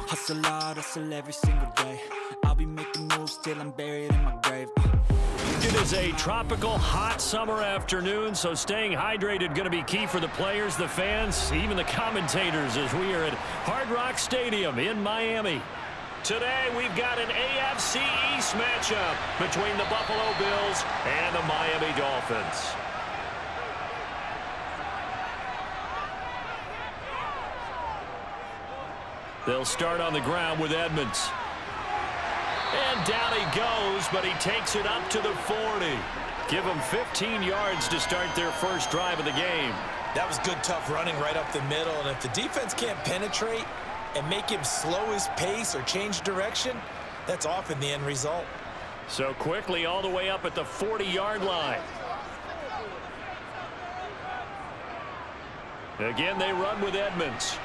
Hustle hard, hustle every single day. I'll be making moves till I'm buried in my grave. It is a tropical, hot summer afternoon, so staying hydrated going to be key for the players, the fans, even the commentators as we are at Hard Rock Stadium in Miami. Today, we've got an AFC East matchup between the Buffalo Bills and the Miami Dolphins. They'll start on the ground with Edmonds. And down he goes, but he takes it up to the 40. Give them 15 yards to start their first drive of the game. That was good, tough running right up the middle. And if the defense can't penetrate and make him slow his pace or change direction, that's often the end result. So quickly all the way up at the 40-yard line. Again, they run with Edmonds.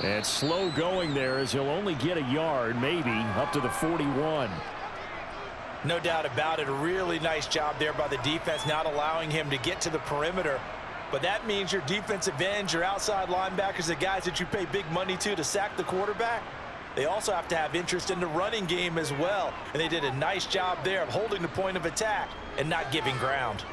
And slow going there as he'll only get a yard, maybe, up to the 41. No doubt about it. A really nice job there by the defense, not allowing him to get to the perimeter. But that means your defensive ends, your outside linebackers, the guys that you pay big money to sack the quarterback, they also have to have interest in the running game as well. And they did a nice job there of holding the point of attack and not giving ground.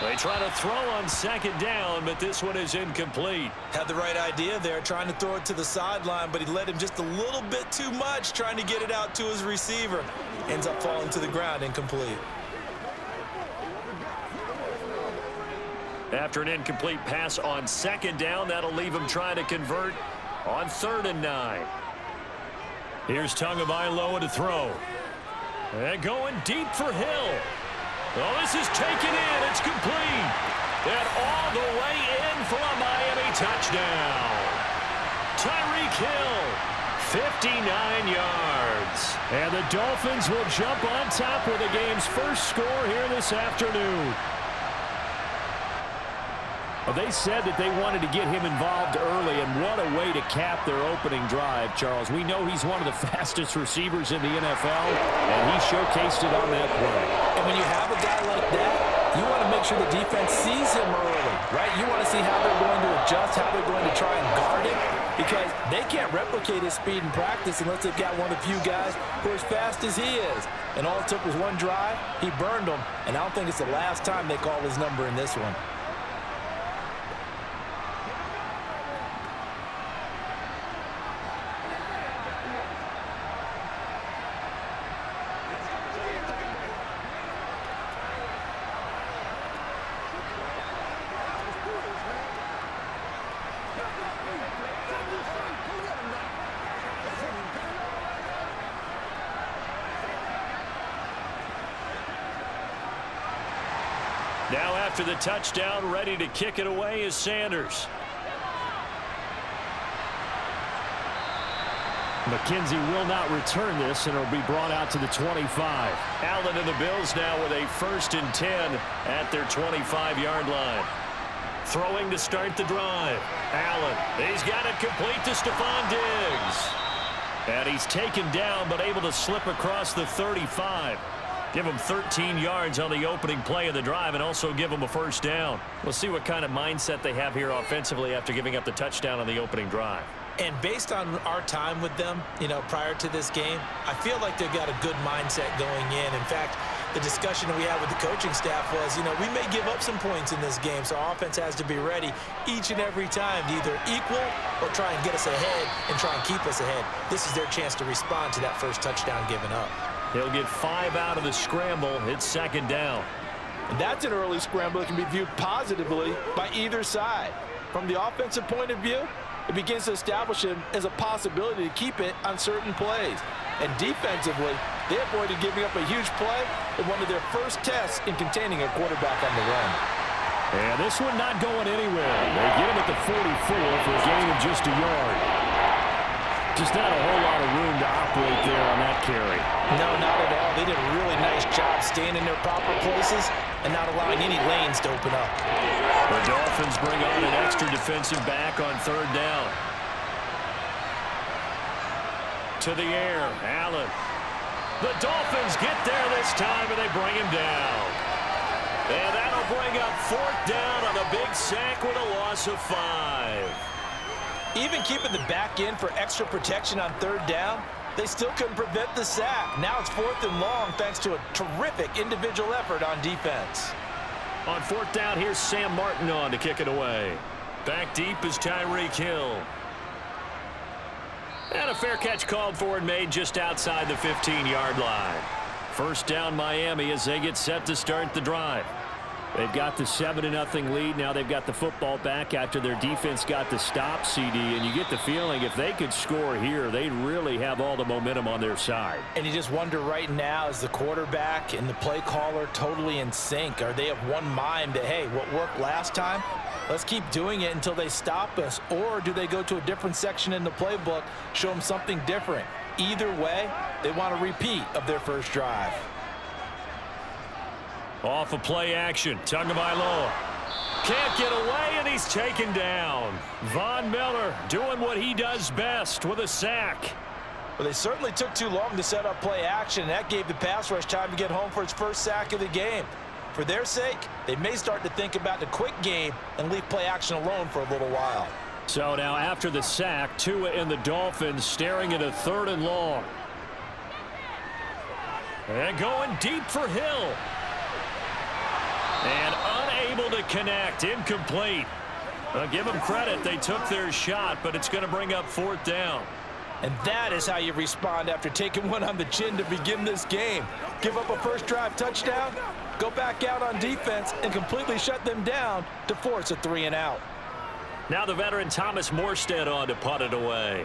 They try to throw on second down, but this one is incomplete. Had the right idea there, trying to throw it to the sideline, but he led him just a little bit too much, trying to get it out to his receiver. Ends up falling to the ground, incomplete. After an incomplete pass on second down, that'll leave him trying to convert on 3rd and 9. Here's Tagovailoa to throw. And going deep for Hill. Oh, this is taken in. It's complete. And all the way in for a Miami touchdown. Tyreek Hill, 59 yards. And the Dolphins will jump on top with the game's first score here this afternoon. Well, they said that they wanted to get him involved early, and what a way to cap their opening drive, Charles. We know he's one of the fastest receivers in the NFL, and he showcased it on that play. And when you have a guy like that, you want to make sure the defense sees him early, right? You want to see how they're going to adjust, how they're going to try and guard him, because they can't replicate his speed in practice unless they've got one of the few guys who are as fast as he is. And all it took was one drive. He burned them, and I don't think it's the last time they call his number in this one. Now after the touchdown, ready to kick it away is Sanders. McKenzie will not return this, and it'll be brought out to the 25. Allen and the Bills now with a 1st and 10 at their 25-yard line. Throwing to start the drive. Allen, he's got it complete to Stephon Diggs. And he's taken down, but able to slip across the 35. Give them 13 yards on the opening play of the drive and also give them a 1st down. We'll see what kind of mindset they have here offensively after giving up the touchdown on the opening drive. And based on our time with them, prior to this game, I feel like they've got a good mindset going in. In fact, the discussion that we had with the coaching staff was, we may give up some points in this game, so our offense has to be ready each and every time to either equal or try and get us ahead and try and keep us ahead. This is their chance to respond to that first touchdown given up. He'll get 5 out of the scramble. It's 2nd down. And that's an early scramble that can be viewed positively by either side. From the offensive point of view, it begins to establish him as a possibility to keep it on certain plays. And defensively, they avoided giving up a huge play in one of their first tests in containing a quarterback on the run. And this one not going anywhere. They get him at the 44 for a gain of just a yard. Just not a whole lot of room to operate there on that carry. No, not at all. They did a really nice job staying in their proper places and not allowing any lanes to open up. The Dolphins bring on an extra defensive back on 3rd down. To the air, Allen. The Dolphins get there this time, and they bring him down. And that'll bring up 4th down on a big sack with a loss of 5. Even keeping the back end for extra protection on 3rd down, they still couldn't prevent the sack. Now it's 4th and long thanks to a terrific individual effort on defense. On 4th down, here's Sam Martin on to kick it away. Back deep is Tyreek Hill. And a fair catch called for and made just outside the 15-yard line. 1st down Miami as they get set to start the drive. They've got the 7-0 lead. Now they've got the football back after their defense got the stop, CD. And you get the feeling if they could score here, they'd really have all the momentum on their side. And you just wonder right now, is the quarterback and the play caller totally in sync? Are they of one mind that, hey, what worked last time, let's keep doing it until they stop us? Or do they go to a different section in the playbook, show them something different? Either way, they want a repeat of their first drive. Off of play action, Tagovailoa can't get away, and he's taken down. Von Miller doing what he does best with a sack. Well, they certainly took too long to set up play action, and that gave the pass rush time to get home for its first sack of the game. For their sake, they may start to think about the quick game and leave play action alone for a little while. So now after the sack, Tua and the Dolphins staring at a 3rd and long. And going deep for Hill. And unable to connect, incomplete. Give them credit, they took their shot, but it's going to bring up 4th down. And that is how you respond after taking one on the chin to begin this game. Give up a first drive touchdown, go back out on defense, and completely shut them down to force a 3-and-out. Now the veteran Thomas Morstead on to punt it away.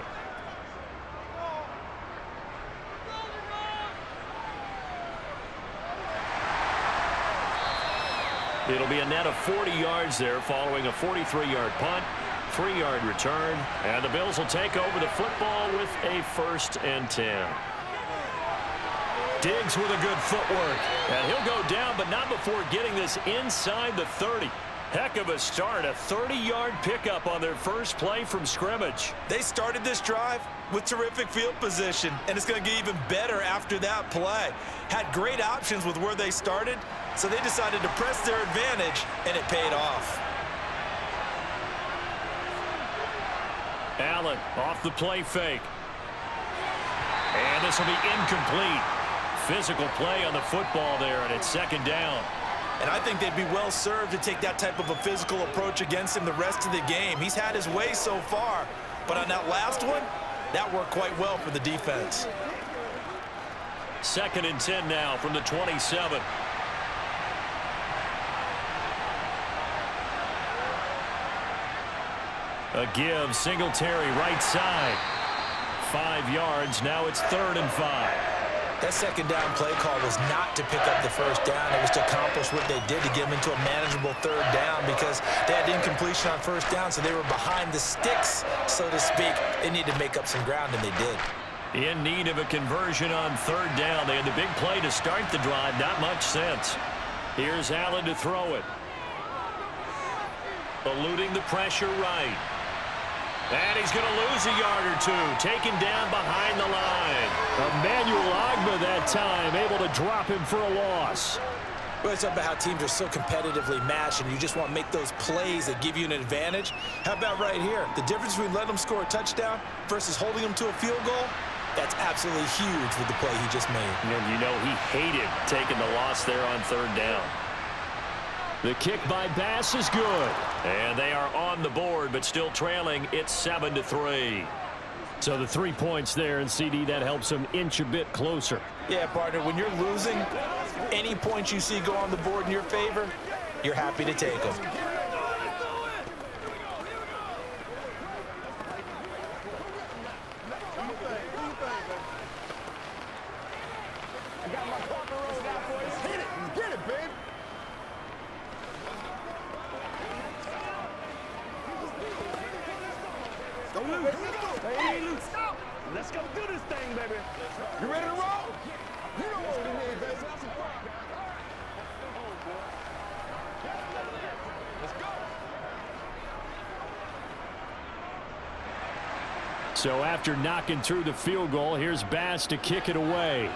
It'll be a net of 40 yards there following a 43-yard punt, 3-yard return, and the Bills will take over the football with a 1st and 10. Diggs with a good footwork, and he'll go down, but not before getting this inside the 30. Heck of a start, a 30-yard pickup on their first play from scrimmage. They started this drive with terrific field position, and it's going to get even better after that play. Had great options with where they started, so they decided to press their advantage, and it paid off. Allen off the play fake. And this will be incomplete. Physical play on the football there, and it's 2nd down. And I think they'd be well served to take that type of a physical approach against him the rest of the game. He's had his way so far, but on that last one, that worked quite well for the defense. 2nd and 10 now from the 27. A give, Singletary right side. 5 yards, now it's 3rd and 5. That 2nd down play call was not to pick up the 1st down. It was to accomplish what they did to get them into a manageable 3rd down because they had incompletion on 1st down, so they were behind the sticks, so to speak. They needed to make up some ground, and they did. In need of a conversion on 3rd down. They had the big play to start the drive. Not much sense. Here's Allen to throw it. Eluding the pressure right. And he's going to lose a yard or two. Taken down behind the line. Emmanuel Ogbah that time able to drop him for a loss. Well, it's about how teams are so competitively matched, and you just want to make those plays that give you an advantage. How about right here? The difference between letting them score a touchdown versus holding them to a field goal, that's absolutely huge with the play he just made. And you know he hated taking the loss there on 3rd down. The kick by Bass is good. And they are on the board, but still trailing. It's 7-3. So the 3 points there, and CD, that helps them inch a bit closer. Yeah, partner, when you're losing, any points you see go on the board in your favor, you're happy to take them. I got my partner rolled out for you. Hit it. Get it, babe. Don't lose. Hey, loose. Let's go do this thing, baby. You ready to roll? You know what we need, baby. Let's go. So after knocking through the field goal, here's Bass to kick it away.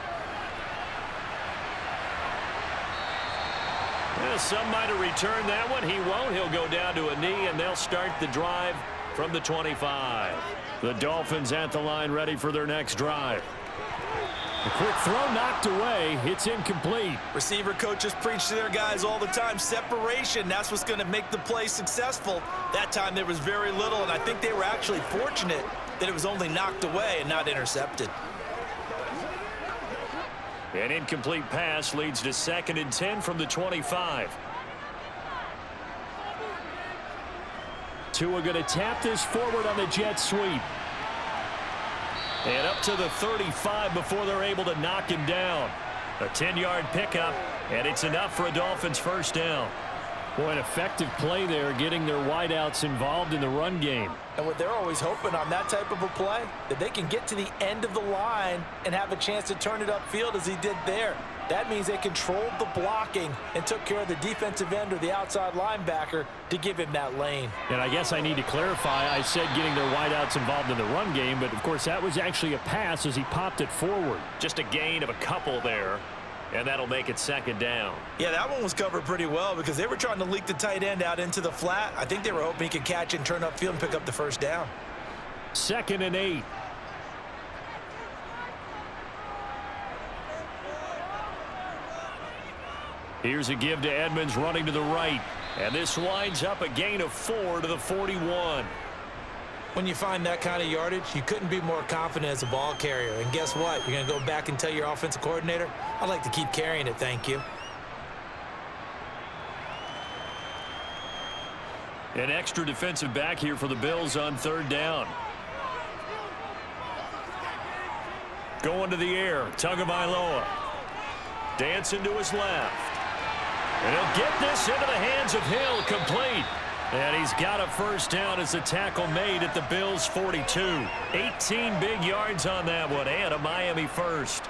Well, some might have returned that one. He won't. He'll go down to a knee, and they'll start the drive from the 25. The Dolphins at the line ready for their next drive. A quick throw knocked away. It's incomplete. Receiver coaches preach to their guys all the time. Separation, that's what's going to make the play successful. That time there was very little, and I think they were actually fortunate that it was only knocked away and not intercepted. An incomplete pass leads to 2nd and 10 from the 25. Tua going to tap this forward on the jet sweep. And up to the 35 before they're able to knock him down. A 10-yard pickup, and it's enough for a Dolphins first down. Boy, an effective play there, getting their wideouts involved in the run game. And what they're always hoping on that type of a play, that they can get to the end of the line and have a chance to turn it upfield as he did there. That means they controlled the blocking and took care of the defensive end or the outside linebacker to give him that lane. And I guess I need to clarify, I said getting their wideouts involved in the run game, but of course that was actually a pass as he popped it forward. Just a gain of a couple there. And that'll make it 2nd down. Yeah, that one was covered pretty well because they were trying to leak the tight end out into the flat. I think they were hoping he could catch it and turn upfield and pick up the first down. 2nd and 8. Here's a give to Edmonds running to the right. And this winds up a gain of 4 to the 41. When you find that kind of yardage, you couldn't be more confident as a ball carrier. And guess what? You're going to go back and tell your offensive coordinator, I'd like to keep carrying it, thank you. An extra defensive back here for the Bills on 3rd down. Going to the air, Tagovailoa. Dancing to his left. And he'll get this into the hands of Hill, complete. And he's got a first down as the tackle made at the Bills' 42. 18 big yards on that one, and a Miami first.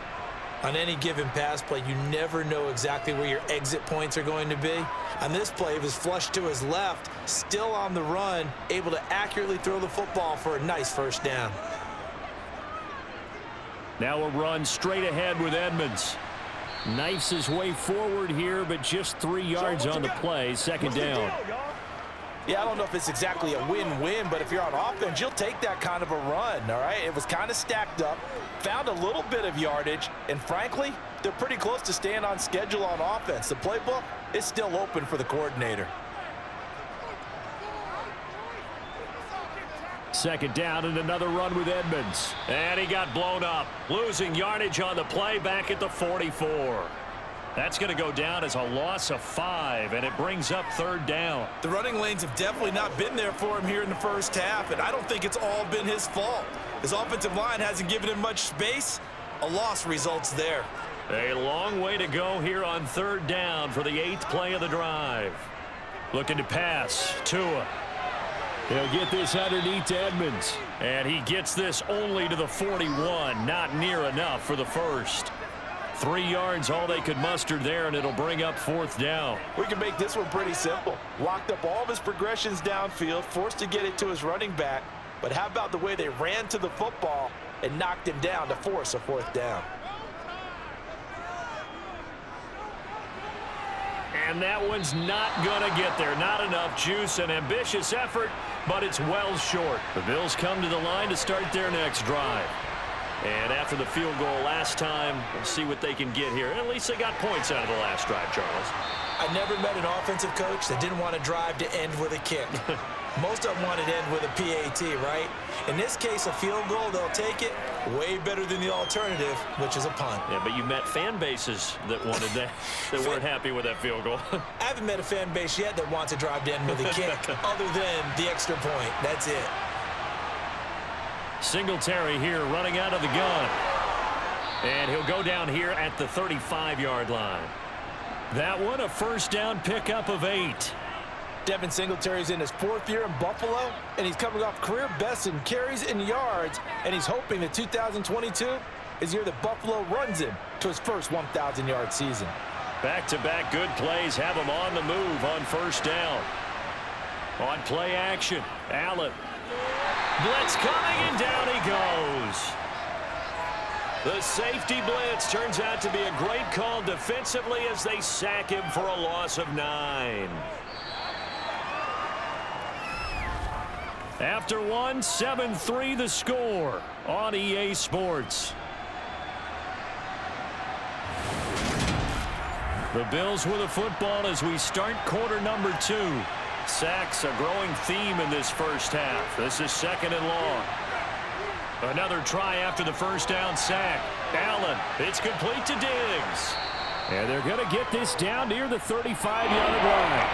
On any given pass play, you never know exactly where your exit points are going to be. On this play, it was flushed to his left, still on the run, able to accurately throw the football for a nice first down. Now a run straight ahead with Edmonds. Knifes his way forward here, but just 3 yards on the play, 2nd down. Yeah, I don't know if it's exactly a win-win, but if you're on offense, you'll take that kind of a run, all right? It was kind of stacked up, found a little bit of yardage, and frankly, they're pretty close to staying on schedule on offense. The playbook is still open for the coordinator. 2nd down and another run with Edmonds. And he got blown up, losing yardage on the play back at the 44. That's going to go down as a loss of 5, and it brings up 3rd down. The running lanes have definitely not been there for him here in the first half, and I don't think it's all been his fault. His offensive line hasn't given him much space. A loss results there. A long way to go here on 3rd down for the 8th play of the drive. Looking to pass. Tua. He'll get this underneath to Edmonds. And he gets this only to the 41. Not near enough for the first. 3 yards, all they could muster there, and it'll bring up 4th down. We can make this one pretty simple. Locked up all of his progressions downfield, forced to get it to his running back. But how about the way they ran to the football and knocked him down to force a 4th down? And that one's not going to get there. Not enough juice. An ambitious effort, but it's well short. The Bills come to the line to start their next drive. And after the field goal last time, we'll see what they can get here. At least they got points out of the last drive, Charles. I never met an offensive coach that didn't want to drive to end with a kick. Most of them want to end with a PAT, right? In this case, a field goal, they'll take it. Way better than the alternative, which is a punt. Yeah, but you met fan bases that wanted that, that weren't happy with that field goal. I haven't met a fan base yet that wants to drive to end with a kick, other than the extra point. That's it. Singletary here running out of the gun. And he'll go down here at the 35-yard line. That one, a first down pickup of 8. Devin Singletary's in his 4th year in Buffalo, and he's coming off career best in carries and yards, and he's hoping that 2022 is the year that Buffalo runs him to his first 1,000-yard season. Back-to-back good plays have him on the move on first down. On play action, Allen. Blitz coming, and down he goes. The safety blitz turns out to be a great call defensively as they sack him for a loss of 9. After one, 7-3 the score on EA Sports. The Bills with the football as we start quarter number 2. Sacks a growing theme in this first half. This is 2nd and long. Another try after the first down sack. Allen, it's complete to Diggs. And they're going to get this down near the 35-yard line.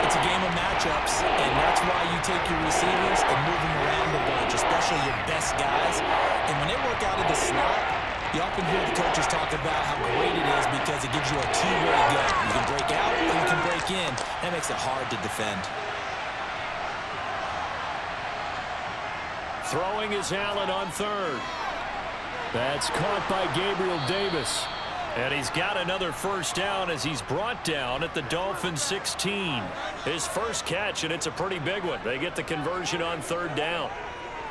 It's a game of matchups, and that's why you take your receivers and move them around a bunch, especially your best guys. And when they work out of the slot, you often hear the coaches talk about how great it is because it gives you a two-way go. You can break out or you can break in. That makes it hard to defend. Throwing is Allen on 3rd. That's caught by Gabriel Davis. And he's got another first down as he's brought down at the Dolphins 16. His first catch, and it's a pretty big one. They get the conversion on 3rd down.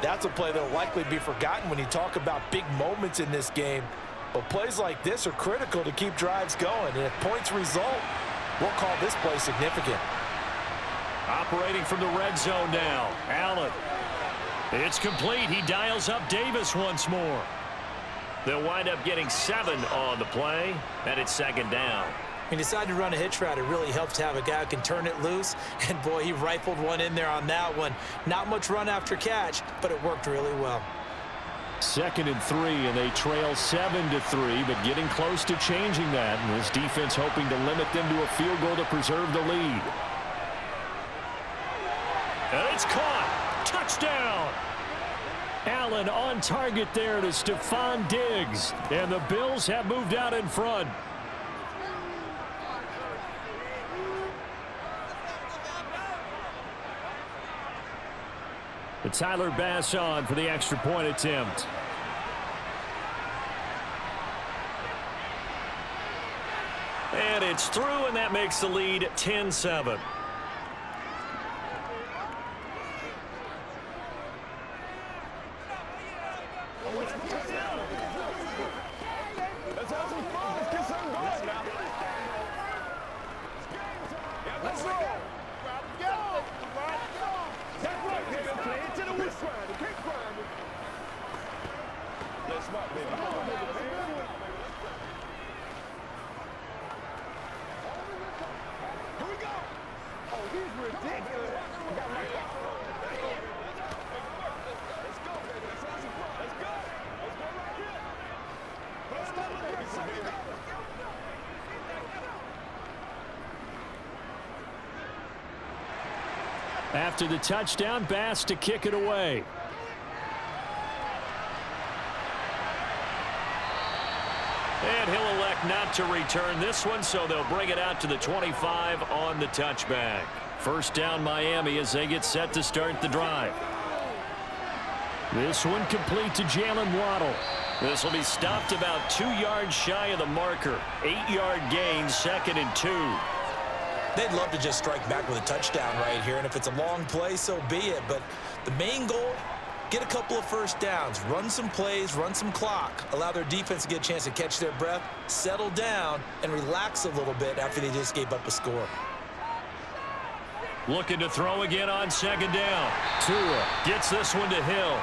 That's a play that will likely be forgotten when you talk about big moments in this game. But plays like this are critical to keep drives going. And if points result, we'll call this play significant. Operating from the red zone now. Allen. It's complete. He dials up Davis once more. They'll wind up getting 7 on the play, and it's 2nd down. He decided to run a hitch route. It really helps to have a guy who can turn it loose. And, boy, he rifled one in there on that one. Not much run after catch, but it worked really well. 2nd and 3, and they trail 7-3, but getting close to changing that. And this defense hoping to limit them to a field goal to preserve the lead. And it's caught. Touchdown! Allen on target there to Stephon Diggs. And the Bills have moved out in front. The Tyler Bass on for the extra point attempt. And it's through, and that makes the lead 10-7. After the touchdown, Bass to kick it away. And he'll elect not to return this one, so they'll bring it out to the 25 on the touchback. First down Miami as they get set to start the drive. This one complete to Jalen Waddle. This will be stopped about 2 yards shy of the marker. 8-yard gain, 2nd and 2. They'd love to just strike back with a touchdown right here, and if it's a long play, so be it. But the main goal, get a couple of first downs, run some plays, run some clock, allow their defense to get a chance to catch their breath, settle down, and relax a little bit after they just gave up a score. Looking to throw again on 2nd down. Tua gets this one to Hill.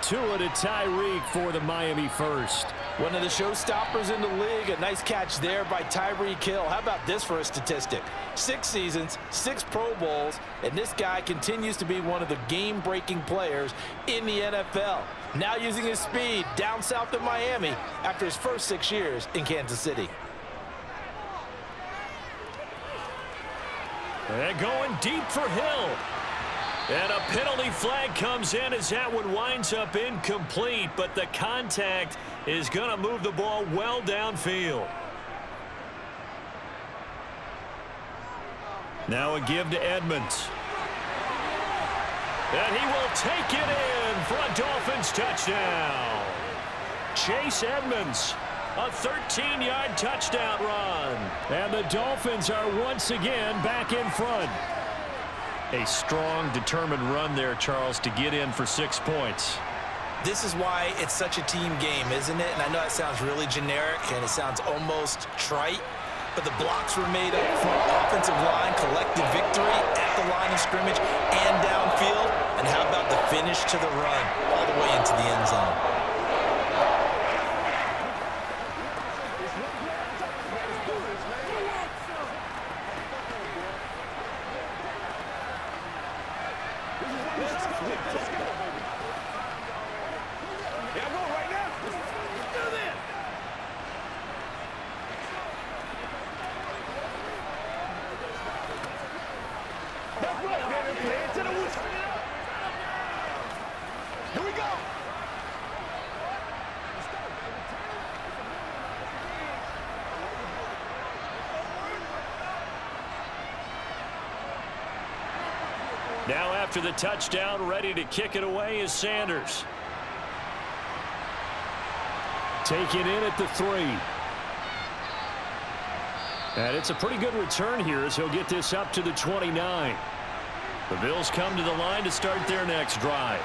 Tua to Tyreek for the Miami first. One of the showstoppers in the league. A nice catch there by Tyreek Hill. How about this for a statistic? 6 seasons, 6 Pro Bowls, and this guy continues to be one of the game-breaking players in the NFL. Now using his speed down south of Miami after his first 6 years in Kansas City. And going deep for Hill. And a penalty flag comes in as that one winds up incomplete, but the contact is going to move the ball well downfield. Now a give to Edmonds. And he will take it in for a Dolphins touchdown. Chase Edmonds, a 13-yard touchdown run. And the Dolphins are once again back in front. A strong, determined run there, Charles, to get in for 6 points. This is why it's such a team game, isn't it? And I know it sounds really generic and it sounds almost trite, but the blocks were made up front, offensive line, collective victory at the line of scrimmage and downfield. And how about the finish to the run all the way into the end zone? Now after the touchdown, ready to kick it away is Sanders. Take it in at the 3. And it's a pretty good return here as he'll get this up to the 29. The Bills come to the line to start their next drive.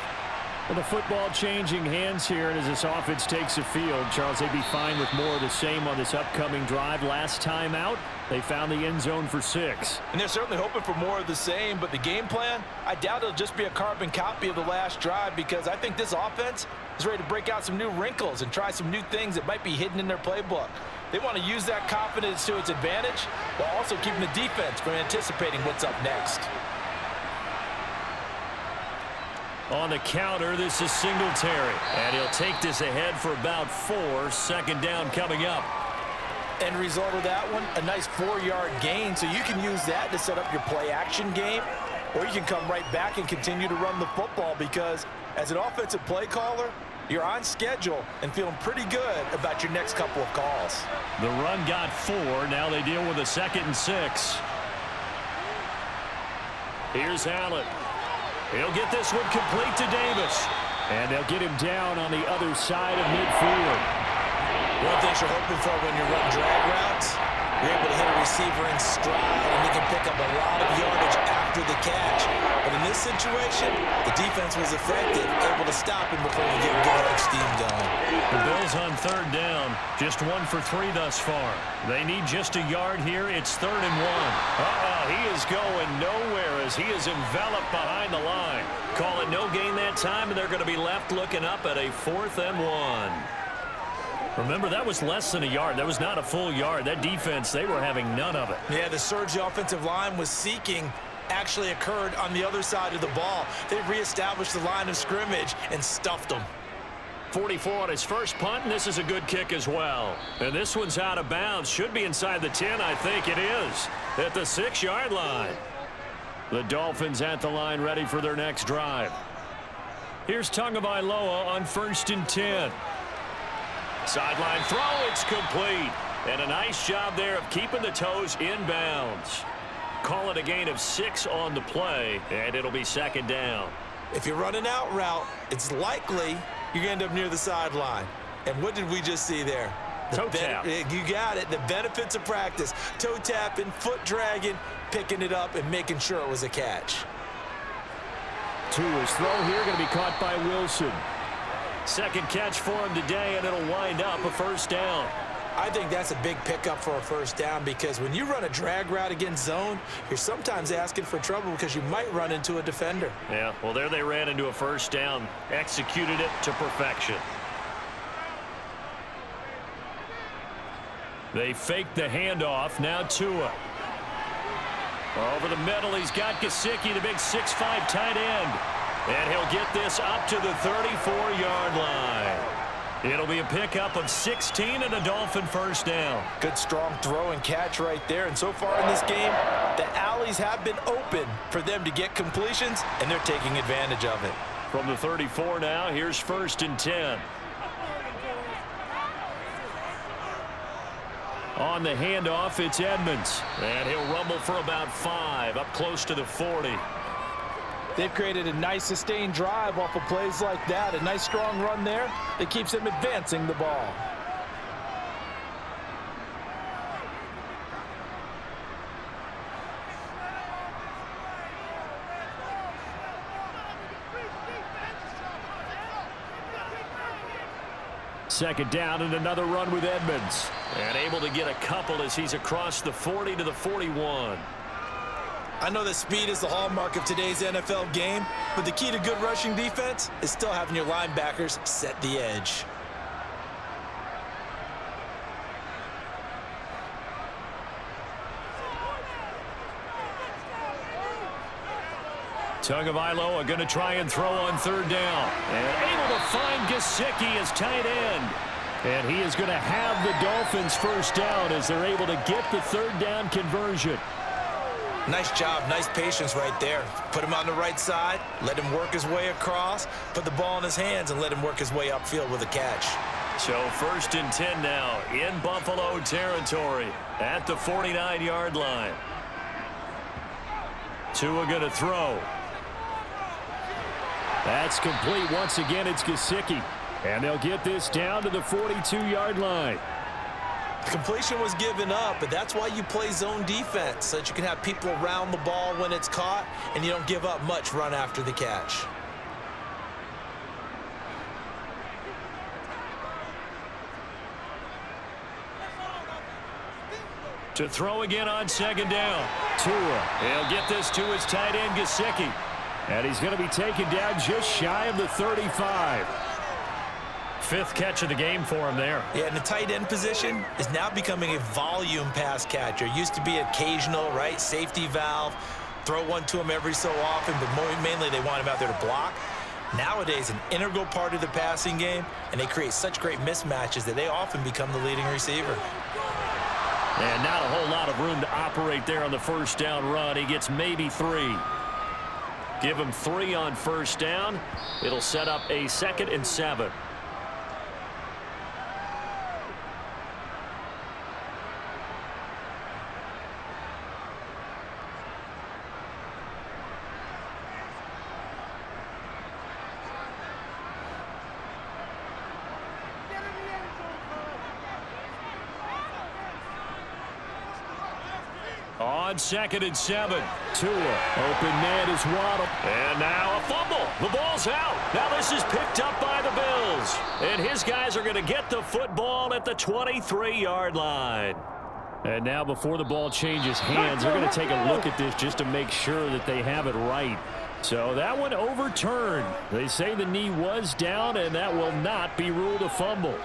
Well, the football changing hands here, and as this offense takes the field, Charles, they'd be fine with more of the same on this upcoming drive. Last time out, they found the end zone for 6. And they're certainly hoping for more of the same, but the game plan, I doubt it'll just be a carbon copy of the last drive, because I think this offense is ready to break out some new wrinkles and try some new things that might be hidden in their playbook. They want to use that confidence to its advantage while also keeping the defense from anticipating what's up next. On the counter, this is Singletary, and he'll take this ahead for about 4. Second down coming up. End result of that one, a nice 4-yard gain, so you can use that to set up your play-action game, or you can come right back and continue to run the football, because as an offensive play caller, you're on schedule and feeling pretty good about your next couple of calls. The run got 4. Now they deal with a 2nd and 6. Here's Allen. He'll get this one complete to Davis. And they'll get him down on the other side of midfield. One of the things you're hoping for when you run drag routes, you're able to hit a receiver in stride, and he can pick up a lot of yardage after the catch. But in this situation, the defense was effective, able to stop him before he get good head of steam going. The Bills on 3rd down, just 1 for 3 thus far. They need just a yard here. It's 3rd and 1. He is going nowhere as he is enveloped behind the line. Call it no gain that time, and they're going to be left looking up at a 4th and 1. Remember, that was less than a yard. That was not a full yard. That defense, they were having none of it. Yeah, the surge the offensive line was seeking actually occurred on the other side of the ball. They reestablished the line of scrimmage and stuffed them. 44 on his first punt, and this is a good kick as well. And this one's out of bounds. Should be inside the 10, I think it is, at the 6-yard line. The Dolphins at the line ready for their next drive. Here's Tagovailoa on 1st and 10. Sideline throw, it's complete. And a nice job there of keeping the toes in bounds. Call it a gain of 6 on the play, and it'll be 2nd down. If you run an out route, it's likely you're going to end up near the sideline. And what did we just see there? Toe tap. You got it. The benefits of practice. Toe tapping, foot dragging, picking it up, and making sure it was a catch. Tua's throw here going to be caught by Wilson. Second catch for him today, and it'll wind up a 1st down. I think that's a big pickup for a 1st down, because when you run a drag route against zone, you're sometimes asking for trouble because you might run into a defender. Yeah, well, there they ran into a 1st down, executed it to perfection. They faked the handoff. Now Tua. Over the middle, he's got Gesicki, the big 6'5" tight end. And he'll get this up to the 34-yard line. It'll be a pickup of 16 and a Dolphin 1st down. Good strong throw and catch right there. And so far in this game, the alleys have been open for them to get completions, and they're taking advantage of it. From the 34 now, here's 1st and 10. On the handoff, it's Edmonds. And he'll rumble for about 5, up close to the 40. They've created a nice sustained drive off of plays like that. A nice strong run there that keeps them advancing the ball. second down and another run with Edmonds. And able to get a couple as he's across the 40 to the 41. I know that speed is the hallmark of today's NFL game, but the key to good rushing defense is still having your linebackers set the edge. Tagovailoa going to try and throw on third down. And able to find Gesicki as tight end. And he is going to have the Dolphins first down as they're able to get the third down conversion. Nice job, nice patience right there. Put him on the right side, let him work his way across, put the ball in his hands, and let him work his way upfield with a catch. So 1st and 10 now in Buffalo territory at the 49-yard line. Tua going to throw. That's complete. Once again, it's Gesicki. And they'll get this down to the 42-yard line. The completion was given up, but that's why you play zone defense, so that you can have people around the ball when it's caught, and you don't give up much run after the catch. To throw again on second down. Tua. He'll get this to his tight end, Gesicki. And he's going to be taken down just shy of the 35. 5th catch of the game for him there. Yeah, and the tight end position is now becoming a volume pass catcher. Used to be occasional, right? Safety valve. Throw one to him every so often, but mainly they want him out there to block. Nowadays, an integral part of the passing game, and they create such great mismatches that they often become the leading receiver. And not a whole lot of room to operate there on the first down run. He gets maybe 3. Give him 3 on first down. It'll set up a 2nd and 7. On 2nd and 7. Tua. Open man is Waddle. And now a fumble. The ball's out. Now this is picked up by the Bills. And his guys are going to get the football at the 23-yard line. And now before the ball changes hands, they're going to take a look at this just to make sure that they have it right. So that one overturned. They say the knee was down, and that will not be ruled a fumble.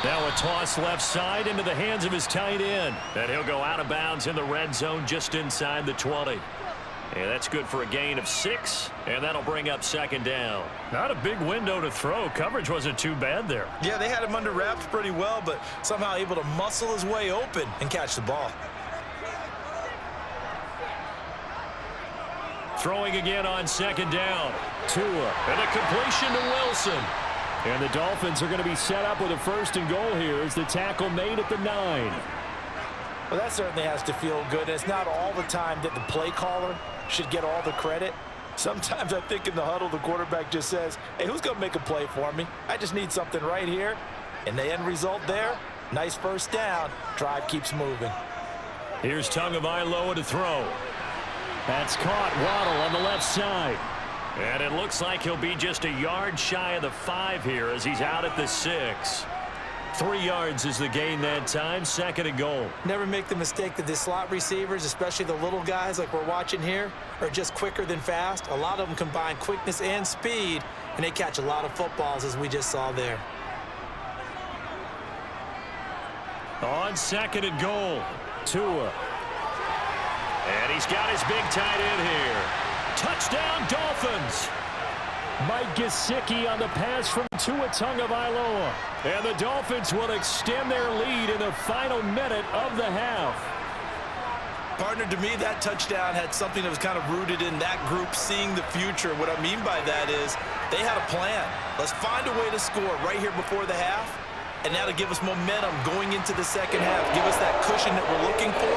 Now a toss left side into the hands of his tight end. And he'll go out of bounds in the red zone just inside the 20. And that's good for a gain of 6. And that'll bring up 2nd down. Not a big window to throw. Coverage wasn't too bad there. Yeah, they had him under wraps pretty well, but somehow able to muscle his way open and catch the ball. Throwing again on 2nd down. Tua. And a completion to Wilson. And the Dolphins are going to be set up with a 1st and goal here as the tackle made at the 9. Well, that certainly has to feel good. And it's not all the time that the play caller should get all the credit. Sometimes I think in the huddle, the quarterback just says, hey, who's going to make a play for me? I just need something right here. And the end result there, nice first down. Drive keeps moving. Here's Tagovailoa to throw. That's caught. Waddle on the left side. And it looks like he'll be just a yard shy of the 5 here as he's out at the 6. 3 yards is the gain that time. 2nd and goal. Never make the mistake that the slot receivers, especially the little guys like we're watching here, are just quicker than fast. A lot of them combine quickness and speed, and they catch a lot of footballs as we just saw there. On 2nd and goal. Tua. And he's got his big tight end here. Touchdown, Dolphins. Mike Gesicki on the pass from Tua Tagovailoa. And the Dolphins will extend their lead in the final minute of the half. Partner, to me, that touchdown had something that was kind of rooted in that group seeing the future. What I mean by that is they had a plan. Let's find a way to score right here before the half, and that'll give us momentum going into the second half. Give us that cushion that we're looking for.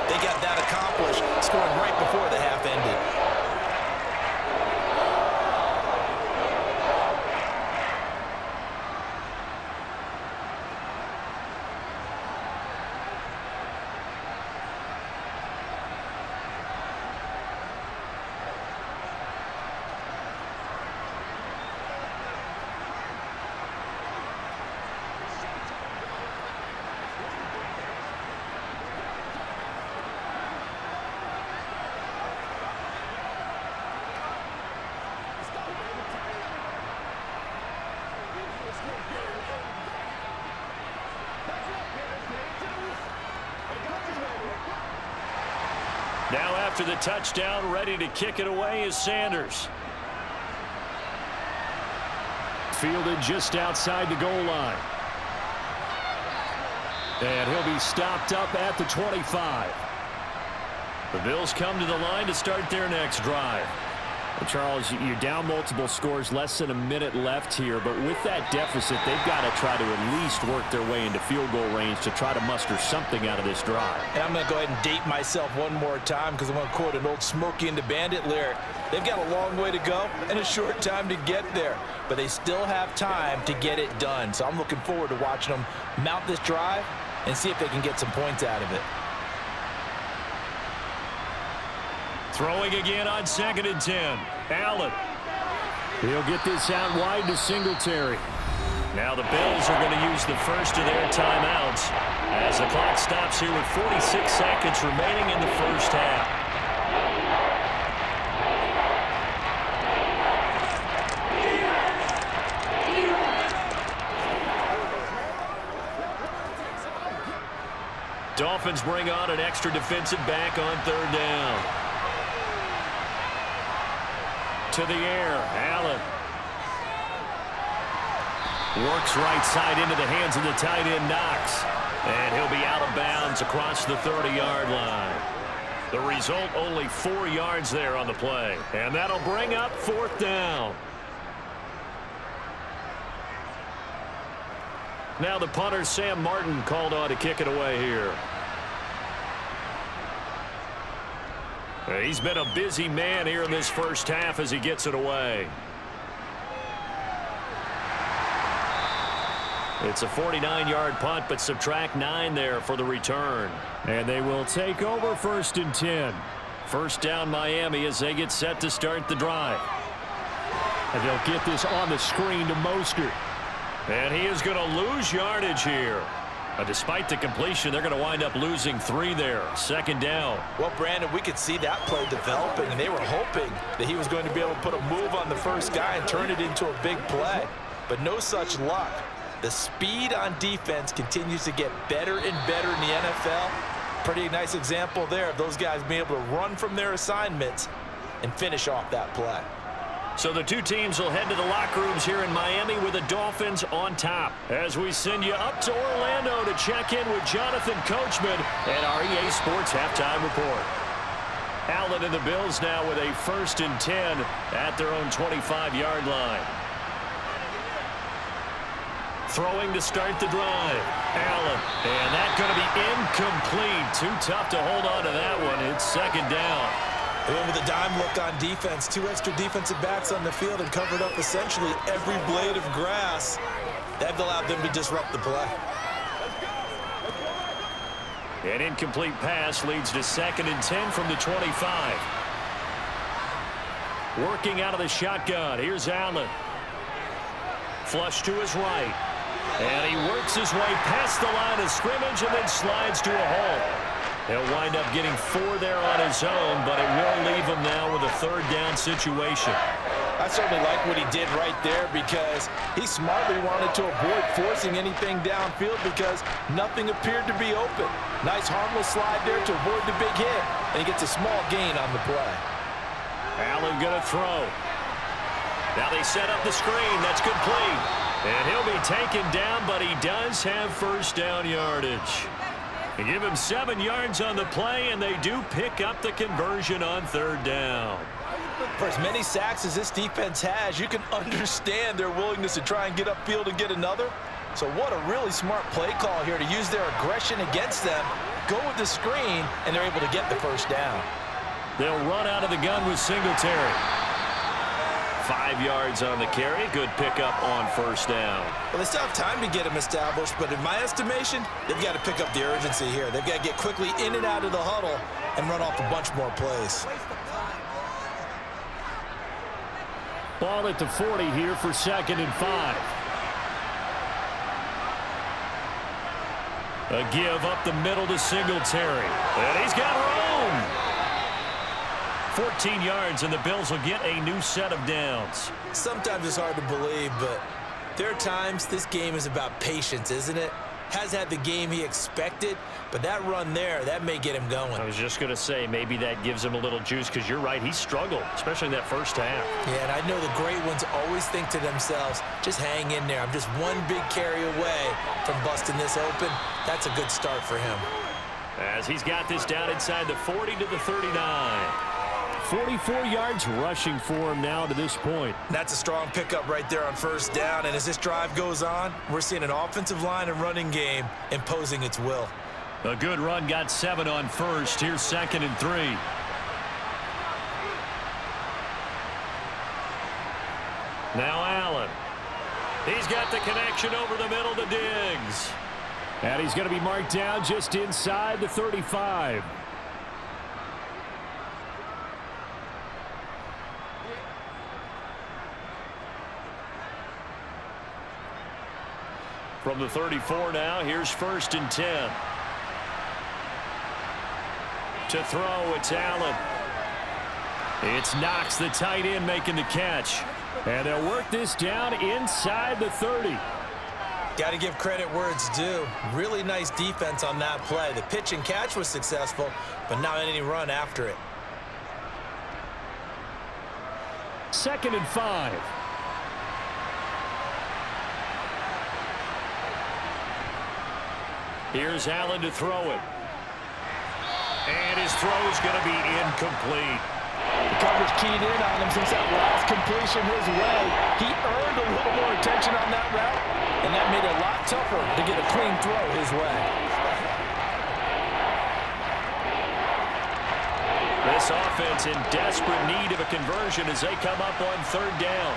They got that accomplished, scoring right before the half ended. after the touchdown, ready to kick it away is Sanders. Fielded just outside the goal line. And he'll be stopped up at the 25. The Bills come to the line to start their next drive. Well, Charles, you're down multiple scores, less than a minute left here, but with that deficit, they've got to try to at least work their way into field goal range to try to muster something out of this drive. And I'm going to go ahead and date myself one more time because I'm going to quote an old Smokey and the Bandit lyric. They've got a long way to go and a short time to get there, but they still have time to get it done. So I'm looking forward to watching them mount this drive and see if they can get some points out of it. Throwing again on 2nd and 10. Allen. He'll get this out wide to Singletary. Now the Bills are going to use the first of their timeouts as the clock stops here with 46 seconds remaining in the first half. Dolphins bring on an extra defensive back on 3rd down. To the air, Allen. Works right side into the hands of the tight end, Knox. And he'll be out of bounds across the 30-yard line. The result, only 4 yards there on the play. And that'll bring up 4th down. Now the punter, Sam Martin, called on to kick it away here. He's been a busy man here in this first half as he gets it away. It's a 49-yard punt, but subtract 9 there for the return. And they will take over 1st and 10. First down Miami as they get set to start the drive. And they'll get this on the screen to Mostert. And he is going to lose yardage here. Despite the completion, they're going to wind up losing 3 there. 2nd down. Well, Brandon, we could see that play developing, and they were hoping that he was going to be able to put a move on the first guy and turn it into a big play. But no such luck. The speed on defense continues to get better and better in the NFL. Pretty nice example there of those guys being able to run from their assignments and finish off that play. So the two teams will head to the locker rooms here in Miami with the Dolphins on top. As we send you up to Orlando to check in with Jonathan Coachman at our EA Sports Halftime Report. Allen and the Bills now with a 1st and 10 at their own 25-yard line. Throwing to start the drive. Allen. And that's going to be incomplete. Too tough to hold on to that one. It's 2nd down. They went with a dime look on defense. 2 extra defensive backs on the field and covered up essentially every blade of grass. That allowed them to disrupt the play. An incomplete pass leads to 2nd and 10 from the 25. Working out of the shotgun. Here's Allen. Flush to his right. And he works his way past the line of scrimmage and then slides to a hole. He'll wind up getting 4 there on his own, but it will leave him now with a 3rd down situation. I certainly like what he did right there because he smartly wanted to avoid forcing anything downfield because nothing appeared to be open. Nice harmless slide there to avoid the big hit, and he gets a small gain on the play. Allen going to throw. Now they set up the screen. That's complete. And he'll be taken down, but he does have 1st down yardage. They give him 7 yards on the play, and they do pick up the conversion on 3rd down. For as many sacks as this defense has, you can understand their willingness to try and get upfield and get another. So what a really smart play call here to use their aggression against them, go with the screen, and they're able to get the 1st down. They'll run out of the gun with Singletary. 5 yards on the carry. Good pickup on 1st down. Well, they still have time to get him established, but in my estimation, they've got to pick up the urgency here. They've got to get quickly in and out of the huddle and run off a bunch more plays. Ball at the 40 here for 2nd and 5. A give up the middle to Singletary. And he's got room. 14 yards, and the Bills will get a new set of downs. Sometimes it's hard to believe, but there are times this game is about patience, isn't it? has had the game he expected, but that run there, that may get him going. I was just going to say, maybe that gives him a little juice, because you're right, he struggled, especially in that first half. Yeah, and I know the great ones always think to themselves, just hang in there. I'm just one big carry away from busting this open. That's a good start for him. As he's got this down inside the 40 to the 39. 44 yards rushing for him now to this point. That's a strong pickup right there on first down, and as this drive goes on, we're seeing an offensive line and running game imposing its will. A good run, got 7 on first. Here's 2nd and 3. Now Allen. He's got the connection over the middle to Diggs. And he's going to be marked down just inside the 35. From the 34 now, here's 1st and 10. To throw, it's Allen. It's Knox, the tight end, making the catch. And they'll work this down inside the 30. Got to give credit where it's due. Really nice defense on that play. The pitch and catch was successful, but not any run after it. 2nd and 5. Here's Allen to throw it. And his throw is going to be incomplete. The coverage keyed in on him since that last completion his way. He earned a little more attention on that route, and that made it a lot tougher to get a clean throw his way. This offense in desperate need of a conversion as they come up on 3rd down.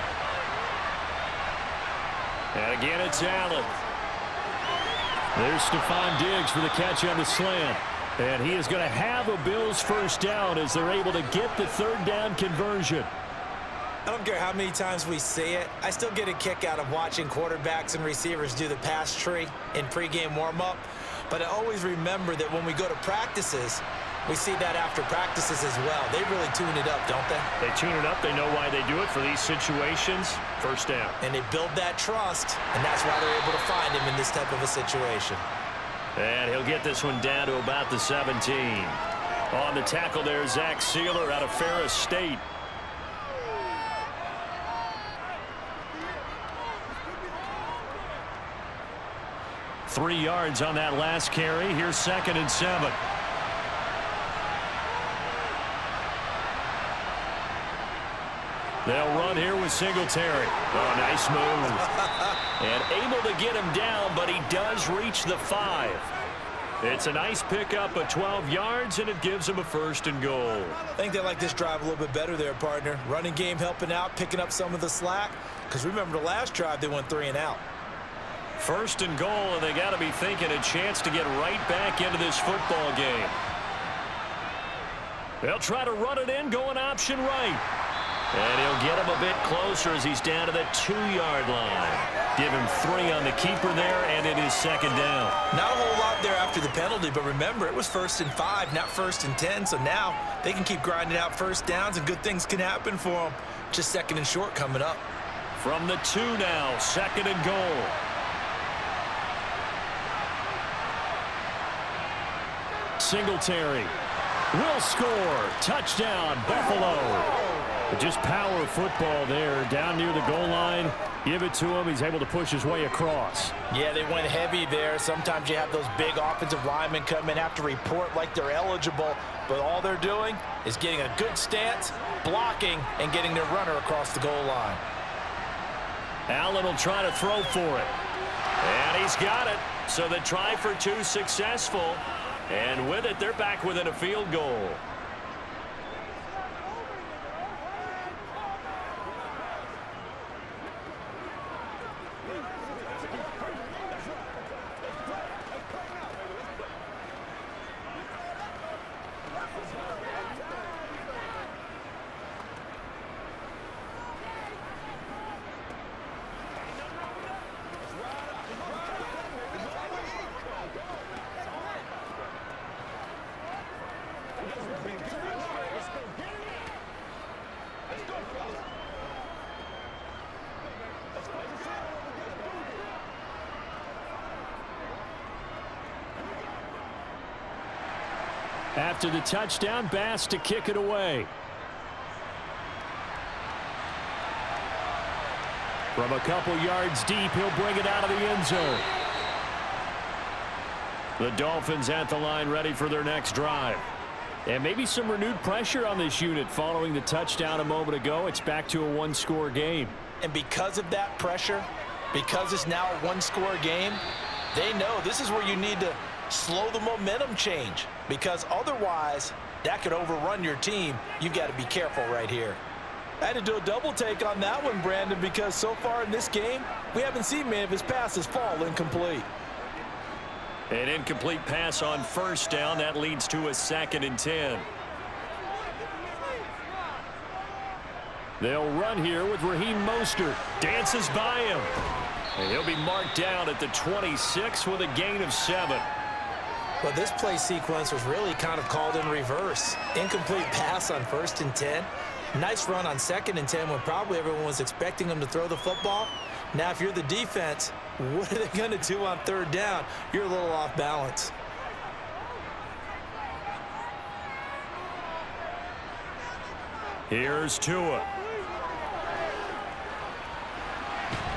And again, it's Allen. There's Stephon Diggs for the catch on the slant. And he is going to have a Bills first down as they're able to get the 3rd down conversion. I don't care how many times we see it. I still get a kick out of watching quarterbacks and receivers do the pass tree in pregame warm-up. But I always remember that when we go to practices, we see that after practices as well. They really tune it up, don't they? They tune it up. They know why they do it for these situations. First down. And they build that trust, and that's why they're able to find him in this type of a situation. And he'll get this one down to about the 17. On the tackle there, Zach Sealer out of Ferris State. Three yards on that last carry. Here's 2nd and 7. They'll run here with Singletary. Oh, nice move. And able to get him down, but he does reach the 5. It's a nice pickup of 12 yards, and it gives him a 1st and goal. I think they like this drive a little bit better there, partner. Running game helping out, picking up some of the slack. Because remember the last drive, they went 3 and out. 1st and goal, and they got to be thinking a chance to get right back into this football game. They'll try to run it in, going option right. And he'll get him a bit closer as he's down to the 2-yard line. Give him 3 on the keeper there, and it is 2nd down. Not a whole lot there after the penalty, but remember, it was 1st and 5, not 1st and 10. So now they can keep grinding out first downs, and good things can happen for them. Just 2nd and short coming up. From the 2 now, 2nd and goal. Singletary will score. Touchdown, Buffalo. Just power football there down near the goal line. Give it to him. He's able to push his way across. Yeah, they went heavy there. Sometimes you have those big offensive linemen come in, have to report like they're eligible, but all they're doing is getting a good stance, blocking, and getting their runner across the goal line. Allen will try to throw for it. And he's got it. So the try for 2 successful. And with it, they're back within a field goal. After the touchdown, Bass to kick it away. From a couple yards deep, he'll bring it out of the end zone. The Dolphins at the line ready for their next drive. And maybe some renewed pressure on this unit following the touchdown a moment ago. It's back to a one-score game. And because of that pressure, because it's now a one-score game, they know this is where you need to slow the momentum change, because otherwise that could overrun your team. You've got to be careful right here. I had to do a double take on that one, Brandon, because so far in this game, we haven't seen many of his passes fall incomplete. An incomplete pass on first down. That leads to a 2nd and 10. They'll run here with Raheem Mostert. Dances by him. And he'll be marked down at the 26 with a gain of 7. Well, this play sequence was really kind of called in reverse. Incomplete pass on 1st and 10. Nice run on 2nd and 10 when probably everyone was expecting him to throw the football. Now, if you're the defense, what are they going to do on 3rd down? You're a little off balance. Here's Tua.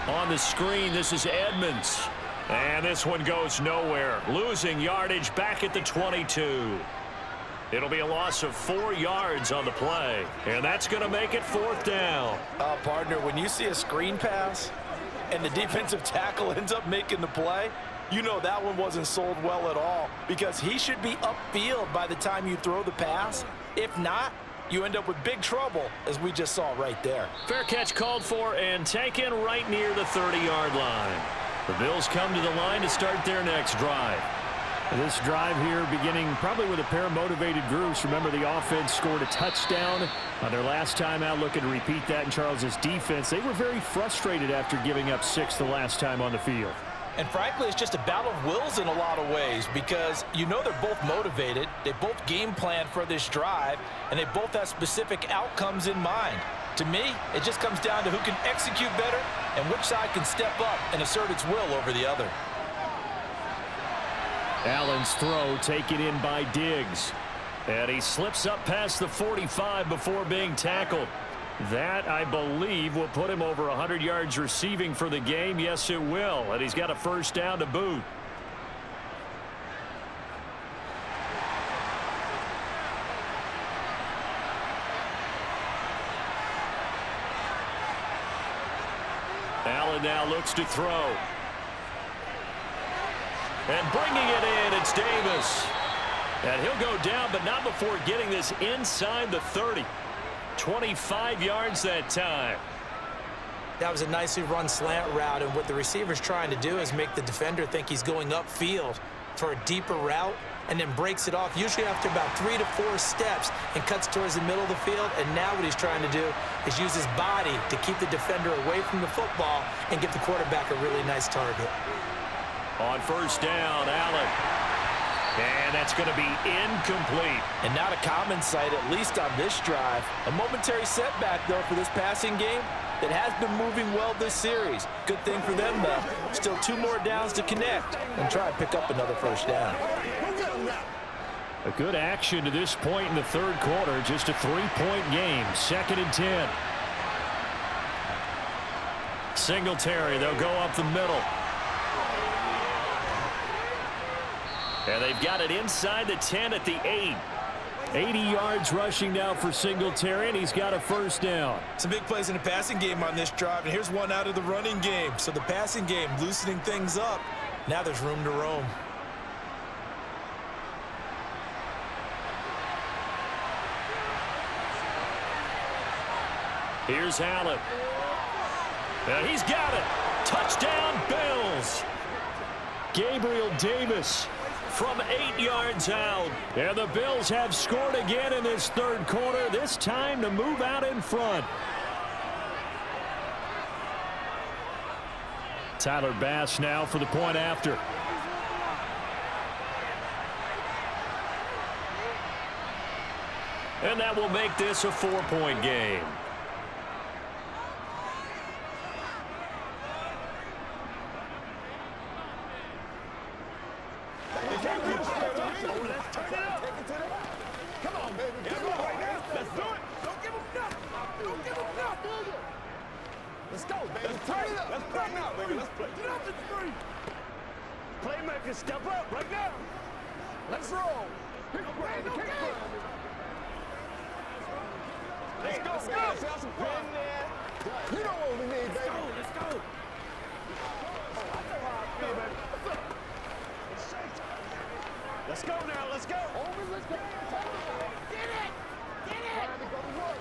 On the screen, this is Edmonds. And this one goes nowhere. Losing yardage back at the 22. It'll be a loss of 4 yards on the play. And that's going to make it 4th down. Partner, when you see a screen pass and the defensive tackle ends up making the play, you know that one wasn't sold well at all, because he should be upfield by the time you throw the pass. If not, you end up with big trouble, as we just saw right there. Fair catch called for and taken right near the 30-yard line. The Bills come to the line to start their next drive. This drive here beginning probably with a pair of motivated groups. Remember, the offense scored a touchdown on their last time out, looking to repeat that in Charles's defense. They were very frustrated after giving up 6 the last time on the field. And frankly, it's just a battle of wills in a lot of ways, because you know they're both motivated, they both game plan for this drive, and they both have specific outcomes in mind. To me, it just comes down to who can execute better and which side can step up and assert its will over the other. Allen's throw taken in by Diggs. And he slips up past the 45 before being tackled. That, I believe, will put him over 100 yards receiving for the game. Yes, it will. And he's got a 1st down to boot. Allen now looks to throw. And bringing it in, it's Davis. And he'll go down, but not before getting this inside the 30. 25 yards that time. That was a nicely run slant route, and what the receiver's trying to do is make the defender think he's going upfield for a deeper route, and then breaks it off, usually after about 3 to 4 steps, and cuts towards the middle of the field. And now what he's trying to do is use his body to keep the defender away from the football and get the quarterback a really nice target. On 1st down, Allen. And that's going to be incomplete. And not a common sight, at least on this drive. A momentary setback, though, for this passing game that has been moving well this series. Good thing for them, though. Still 2 more downs to connect and try and pick up another 1st down. A good action to this point in the 3rd quarter. Just a 3-point game. 2nd and 10. Singletary, they'll go up the middle. And they've got it inside the 10 at the 8. 80 yards rushing now for Singletary, and he's got a 1st down. Some big plays in the passing game on this drive, and here's one out of the running game. So the passing game loosening things up. Now there's room to roam. Here's Allen. And he's got it. Touchdown, Bills. Gabriel Davis from 8 yards out. And the Bills have scored again in this 3rd quarter, this time to move out in front. Tyler Bass now for the point after. And that will make this a 4-point game. Turn it up. Let's play now, baby. Let's play. Get off the screen. Playmaker, step up right now. Let's roll. Let's go, let's go. Been there. You know what we need, baby. Let's go. Let's go now, let's go. Over, let's go. Get it. Get it. Time to go to work.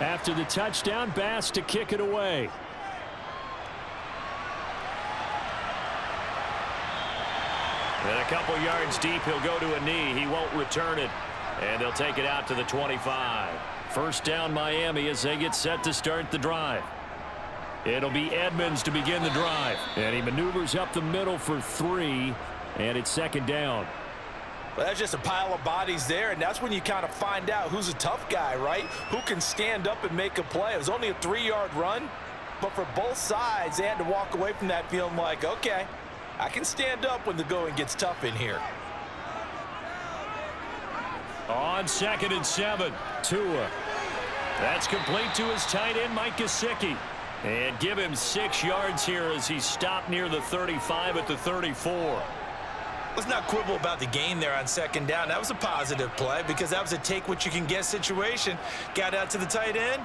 After the touchdown, Bass to kick it away. And a couple yards deep, he'll go to a knee. He won't return it. And they'll take it out to the 25. First down, Miami, as they get set to start the drive. It'll be Edmonds to begin the drive. And he maneuvers up the middle for 3. And it's second down. Well, that's just a pile of bodies there, and that's when you kind of find out who's a tough guy, right? Who can stand up and make a play. It was only a 3-yard run, but for both sides, they had to walk away from that feeling like, okay, I can stand up when the going gets tough in here. On 2nd and 7, Tua. That's complete to his tight end, Mike Gesicki. And give him 6 yards here as he stopped near the 35 at the 34. Let's not quibble about the gain there on 2nd down. That was a positive play because that was a take-what-you-can-get situation. Got out to the tight end.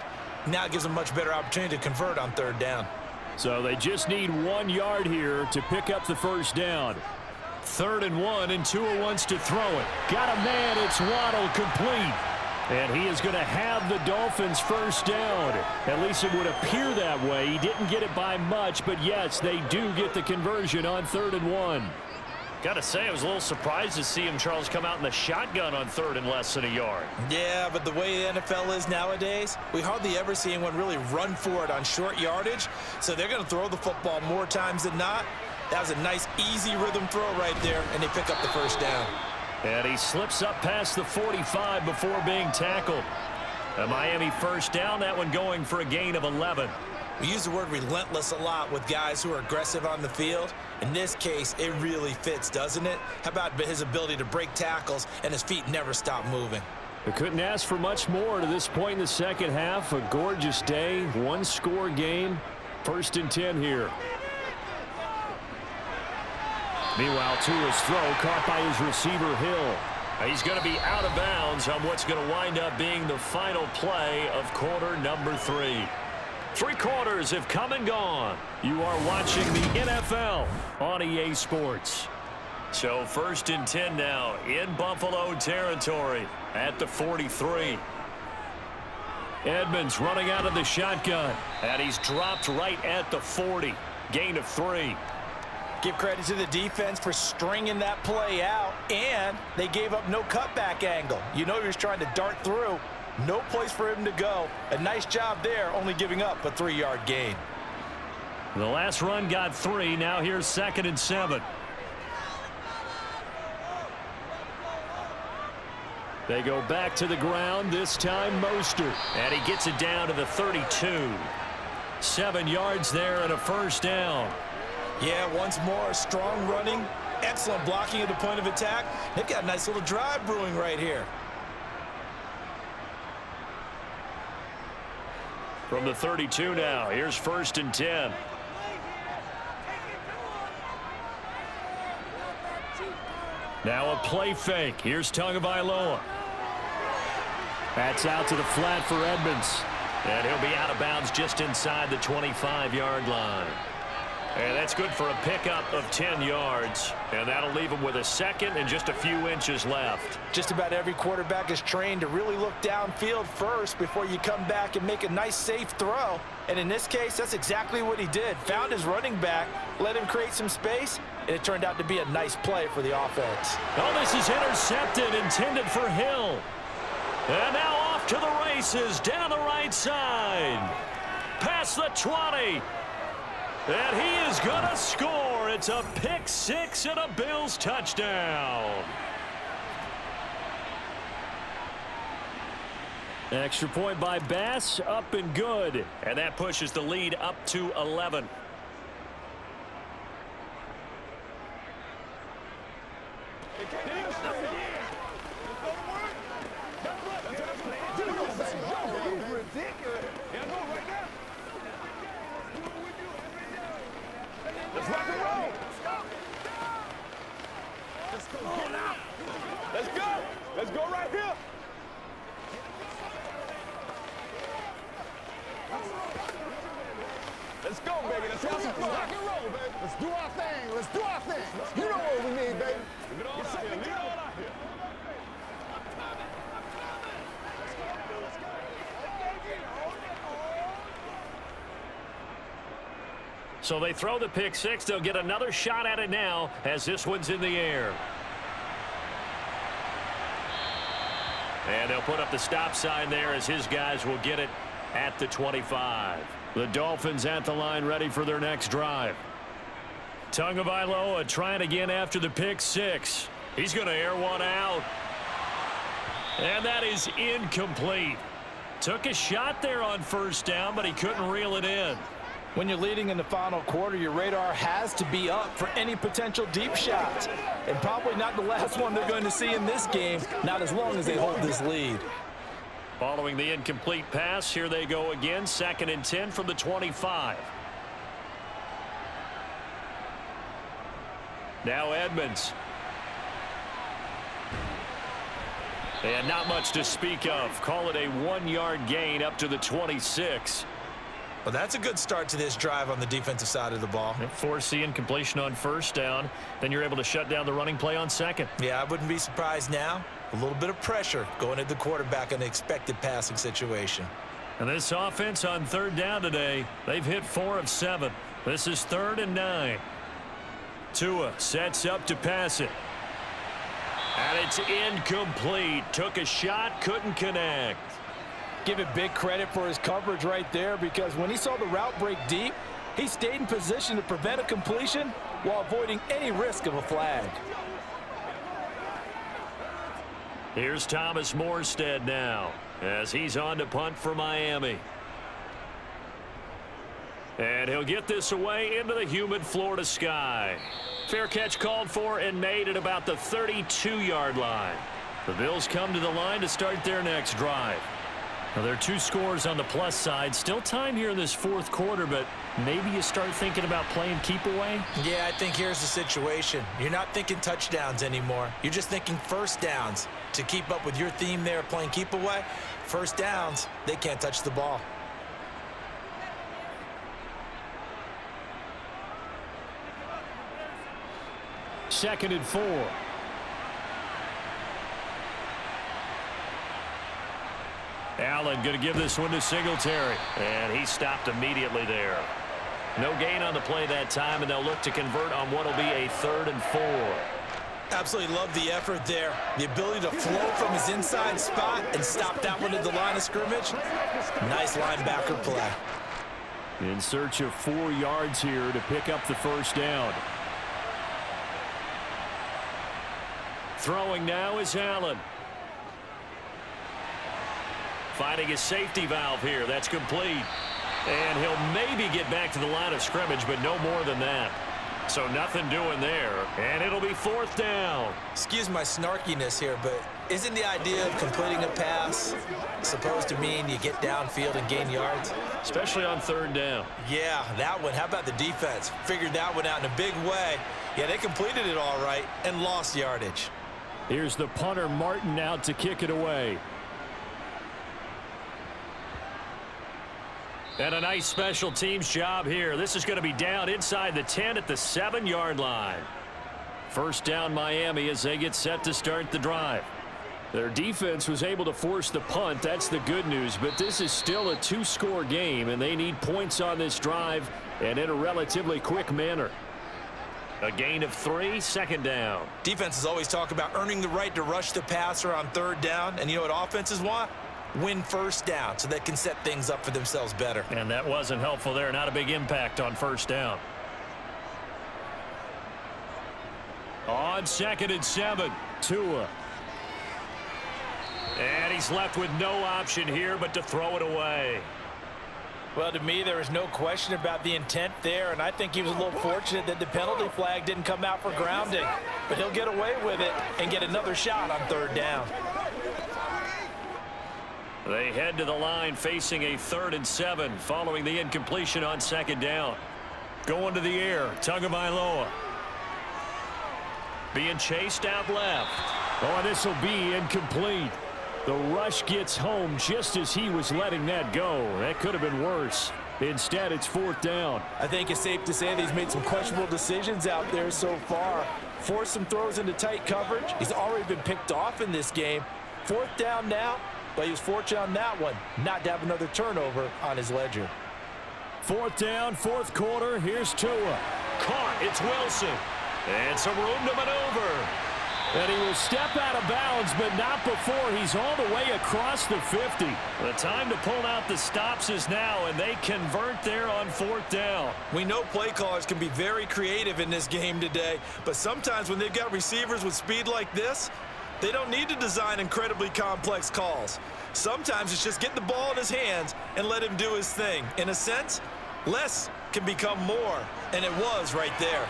Now it gives them a much better opportunity to convert on 3rd down. So they just need 1 yard here to pick up the first down. 3rd and 1, and Tua wants to throw it. Got a man, it's Waddle, complete. And he is going to have the Dolphins first down. At least it would appear that way. He didn't get it by much, but yes, they do get the conversion on 3rd and 1. Got to say, I was a little surprised to see him, Charles, come out in the shotgun on 3rd and less than a yard. Yeah, but the way the NFL is nowadays, we hardly ever see anyone really run for it on short yardage. So they're going to throw the football more times than not. That was a nice, easy rhythm throw right there, and they pick up the first down. And he slips up past the 45 before being tackled. A Miami first down, that one going for a gain of 11. We use the word relentless a lot with guys who are aggressive on the field. In this case, it really fits, doesn't it? How about his ability to break tackles and his feet never stop moving? They couldn't ask for much more to this point in the second half. A gorgeous day, 1-score game. 1st and 10 here. Meanwhile, Tua's throw caught by his receiver, Hill. He's going to be out of bounds on what's going to wind up being the final play of quarter number 3. 3 quarters have come and gone. You are watching the NFL on EA Sports. So 1st and 10 now in Buffalo territory at the 43. Edmonds running out of the shotgun. And he's dropped right at the 40. Gain of 3. Give credit to the defense for stringing that play out. And they gave up no cutback angle. You know he was trying to dart through. No place for him to go. A nice job there, only giving up a 3-yard gain. The last run got 3. Now here's 2nd and 7. They go back to the ground, this time Mostert. And he gets it down to the 32. 7 yards there and a first down. Yeah, once more, strong running, excellent blocking at the point of attack. They've got a nice little drive brewing right here. From the 32 now, here's 1st and 10. Now a play fake. Here's Tagovailoa. That's out to the flat for Edmonds. And he'll be out of bounds just inside the 25-yard line. And that's good for a pickup of 10 yards. And that'll leave him with a second and just a few inches left. Just about every quarterback is trained to really look downfield first before you come back and make a nice, safe throw. And in this case, that's exactly what he did. Found his running back, let him create some space, and it turned out to be a nice play for the offense. Oh, this is intercepted, intended for Hill. And now off to the races, down the right side. Past the 20. And he is going to score. It's a pick 6 and a Bills touchdown. Extra point by Bass, up and good. And that pushes the lead up to 11. Ridiculous. Let's rock and roll. Let's go. Let's go. Let's go right here. Let's go, baby. Let's have some fun. Rock and roll, baby. Let's do our thing. Let's do our thing. You know what we need, baby. Leave it all out here. Leave it all out here. So they throw the pick six. They'll get another shot at it now as this one's in the air. And they'll put up the stop sign there as his guys will get it at the 25. The Dolphins at the line ready for their next drive. Tagovailoa trying again after the pick six. He's going to air one out. And that is incomplete. Took a shot there on first down, but he couldn't reel it in. When you're leading in the final quarter, your radar has to be up for any potential deep shots. And probably not the last one they're going to see in this game, not as long as they hold this lead. Following the incomplete pass, here they go again. 2nd and 10 from the 25. Now Edmonds. And not much to speak of. Call it a 1-yard gain up to the 26. Well, that's a good start to this drive on the defensive side of the ball. Force the incompletion on first down. Then you're able to shut down the running play on second. Yeah, I wouldn't be surprised now. A little bit of pressure going at the quarterback in the expected passing situation. And this offense on third down today, they've hit 4 of 7. This is 3rd and 9. Tua sets up to pass it. And it's incomplete. Took a shot, couldn't connect. Give it big credit for his coverage right there, because when he saw the route break deep, he stayed in position to prevent a completion while avoiding any risk of a flag. Here's Thomas Morstead now as he's on to punt for Miami. And he'll get this away into the humid Florida sky. Fair catch called for and made at about the 32-yard line. The Bills come to the line to start their next drive. Now, there are 2 scores on the plus side. Still time here in this 4th quarter, but maybe you start thinking about playing keep away? Yeah, I think here's the situation. You're not thinking touchdowns anymore. You're just thinking first downs. To keep up with your theme there, playing keep away, first downs, they can't touch the ball. Second and 4. Allen going to give this one to Singletary. And he stopped immediately there. No gain on the play that time, and they'll look to convert on what will be a 3rd and 4. Absolutely love the effort there. The ability to flow from his inside spot and stop that one at the line of scrimmage. Nice linebacker play. In search of 4 yards here to pick up the first down. Throwing now is Allen. Finding his safety valve here. That's complete. And he'll maybe get back to the line of scrimmage, but no more than that. So nothing doing there. And it'll be 4th down. Excuse my snarkiness here, but isn't the idea of completing a pass supposed to mean you get downfield and gain yards? Especially on 3rd down. Yeah, that one. How about the defense? Figured that one out in a big way. Yeah, they completed it all right and lost yardage. Here's the punter, Martin, out to kick it away. And a nice special teams job here. This is going to be down inside the 10 at the 7-yard line. First down Miami as they get set to start the drive. Their defense was able to force the punt. That's the good news. But this is still a 2-score game, and they need points on this drive and in a relatively quick manner. A gain of 3, 2nd down. Defenses always talk about earning the right to rush the passer on 3rd down. And you know what offenses want? Win first down so they can set things up for themselves better. And that wasn't helpful there. Not a big impact on first down. On 2nd and 7, Tua. And he's left with no option here but to throw it away. Well, to me, there is no question about the intent there, and I think he was a little fortunate that the penalty flag didn't come out for grounding. But he'll get away with it and get another shot on 3rd down. They head to the line facing a 3rd and 7 following the incompletion on 2nd down. Going to the air. Tagovailoa. Being chased out left. Oh, this will be incomplete. The rush gets home just as he was letting that go. That could have been worse. Instead, it's 4th down. I think it's safe to say that he's made some questionable decisions out there so far. Forced some throws into tight coverage. He's already been picked off in this game. 4th down now, but he was fortunate on that one not to have another turnover on his ledger. 4th down, 4th quarter. Here's Tua. Caught. It's Wilson. And some room to maneuver. And he will step out of bounds, but not before he's all the way across the 50. The time to pull out the stops is now, and they convert there on 4th down. We know play callers can be very creative in this game today, but sometimes when they've got receivers with speed like this, they don't need to design incredibly complex calls. Sometimes it's just get the ball in his hands and let him do his thing. In a sense, less can become more, and it was right there.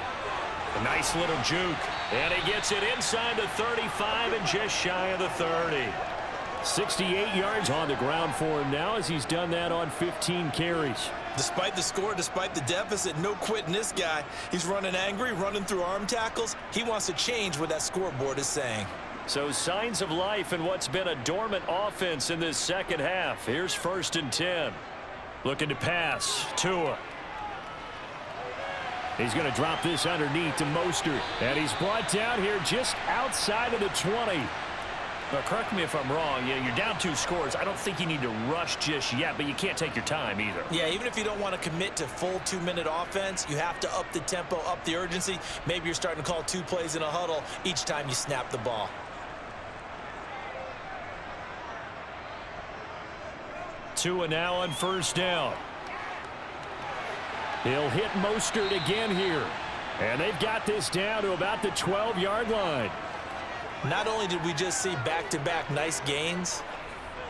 A nice little juke. And he gets it inside the 35 and just shy of the 30. 68 yards on the ground for him now as he's done that on 15 carries. Despite the score, despite the deficit, no quitting this guy. He's running angry, running through arm tackles. He wants to change what that scoreboard is saying. So signs of life in what's been a dormant offense in this second half. Here's 1st and 10. Looking to pass. Tua. He's going to drop this underneath to Mostert. And he's brought down here just outside of the 20. Now, correct me if I'm wrong. You're down 2 scores. I don't think you need to rush just yet, but you can't take your time either. Yeah, even if you don't want to commit to full 2-minute offense, you have to up the tempo, up the urgency. Maybe you're starting to call 2 plays in a huddle each time you snap the ball. Tua now on 1st down. He'll hit Mostert again here. And they've got this down to about the 12-yard line. Not only did we just see back-to-back nice gains,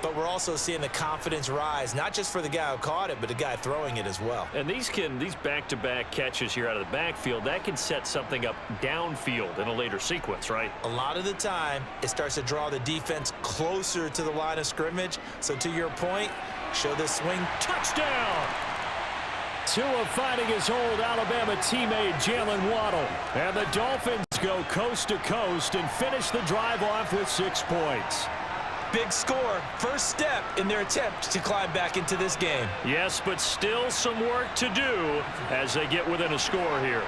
but we're also seeing the confidence rise, not just for the guy who caught it, but the guy throwing it as well. And these back-to-back catches here out of the backfield, that can set something up downfield in a later sequence, right? A lot of the time, it starts to draw the defense closer to the line of scrimmage. So to your point, show this swing. Touchdown! Tua finding his old Alabama teammate Jalen Waddle. And the Dolphins go coast to coast and finish the drive off with 6 points. Big score, first step in their attempt to climb back into this game. Yes, but still some work to do as they get within a score here.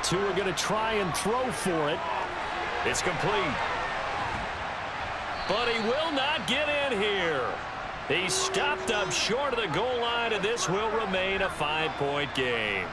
Tua going to try and throw for it. It's complete. But he will not get in here. He's stopped up short of the goal line, and this will remain a 5-point game.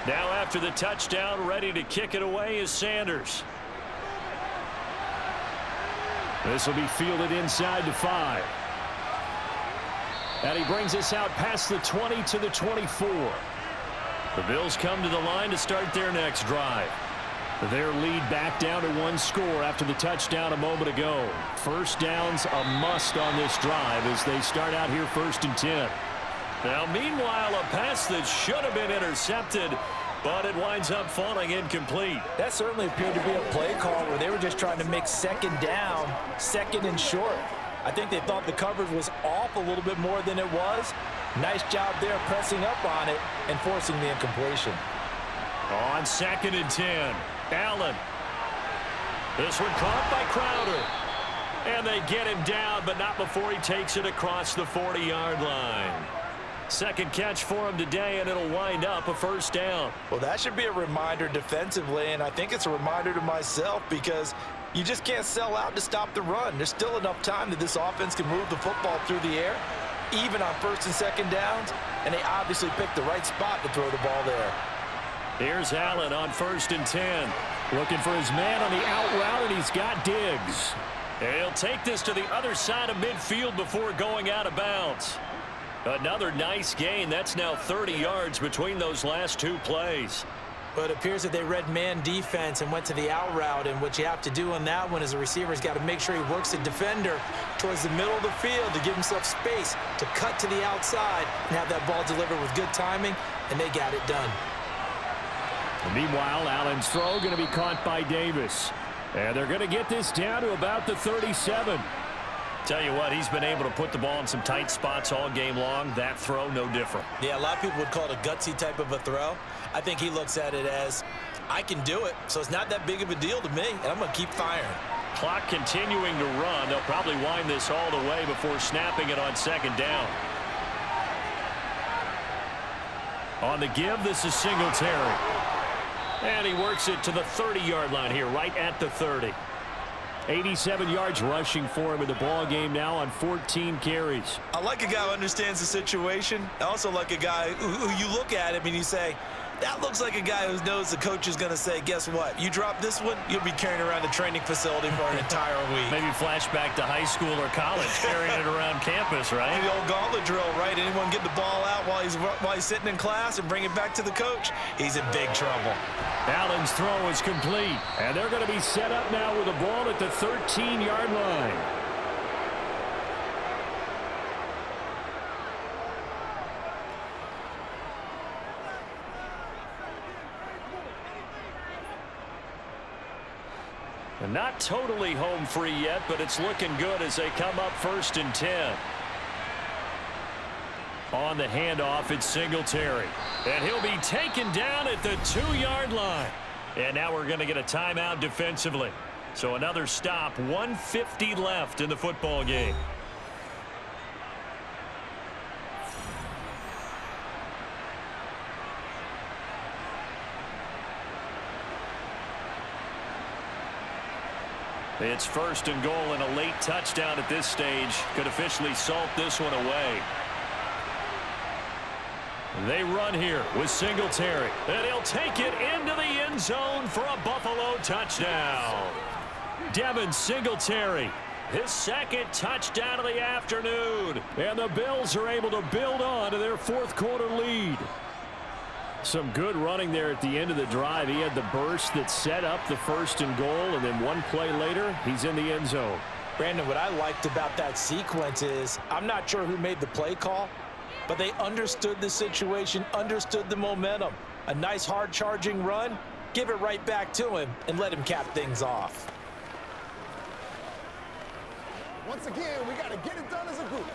Now after the touchdown, ready to kick it away is Sanders. This will be fielded inside the 5. And he brings us out past the 20 to the 24. The Bills come to the line to start their next drive. Their lead back down to 1 score after the touchdown a moment ago. First down's a must on this drive as they start out here 1st and 10. Now, meanwhile, a pass that should have been intercepted, but it winds up falling incomplete. That certainly appeared to be a play call where they were just trying to make 2nd down, 2nd and short. I think they thought the coverage was off a little bit more than it was. Nice job there pressing up on it and forcing the incompletion. On 2nd and 10, Allen. This one caught by Crowder. And they get him down, but not before he takes it across the 40-yard line. Second catch for him today, and it'll wind up a 1st down. Well, that should be a reminder defensively, and I think it's a reminder to myself because you just can't sell out to stop the run. There's still enough time that this offense can move the football through the air. even on first and second downs, and they obviously picked the right spot to throw the ball there. Here's Allen on 1st and 10. Looking for his man on the out route, and he's got Diggs. And he'll take this to the other side of midfield before going out of bounds. Another nice gain. That's now 30 yards between those last two plays. But it appears that they read man defense and went to the out route, and what you have to do on that one is a receiver's got to make sure he works the defender towards the middle of the field to give himself space to cut to the outside and have that ball delivered with good timing, and they got it done. Meanwhile, Allen's throw going to be caught by Davis. And they're going to get this down to about the 37. Tell you what, he's been able to put the ball in some tight spots all game long. That throw, no different. Yeah, a lot of people would call it a gutsy type of a throw. I think he looks at it as, I can do it, so it's not that big of a deal to me, and I'm going to keep firing. Clock continuing to run. They'll probably wind this all the way before snapping it on second down. On the give, this is Singletary. And he works it to the 30-yard line here, right at the 30. 87 yards rushing for him in the ball game now on 14 carries. I like a guy who understands the situation. I also like a guy who you look at him and you say, that looks like a guy who knows the coach is going to say, guess what? You drop this one, you'll be carrying around the training facility for an entire week. Maybe flashback to high school or college, carrying it around campus, right? The old gauntlet drill, right? Anyone get the ball out while he's sitting in class and bring it back to the coach? He's in big trouble. Allen's throw is complete, and they're going to be set up now with the ball at the 13-yard line. And not totally home free yet, but it's looking good as they come up 1st and 10. On the handoff, it's Singletary. And he'll be taken down at the 2-yard line. And now we're going to get a timeout defensively. So another stop, 1:50 left in the football game. It's 1st and goal, and a late touchdown at this stage could officially salt this one away. They run here with Singletary, and he'll take it into the end zone for a Buffalo touchdown. Devin Singletary, his second touchdown of the afternoon, and the Bills are able to build on to their fourth-quarter lead. Some good running there at the end of the drive. He had the burst that set up the 1st and goal, and then one play later, he's in the end zone. Brandon, what I liked about that sequence is I'm not sure who made the play call, but they understood the situation, understood the momentum. A nice hard-charging run, give it right back to him, and let him cap things off. Once again, we got to get it done as a group.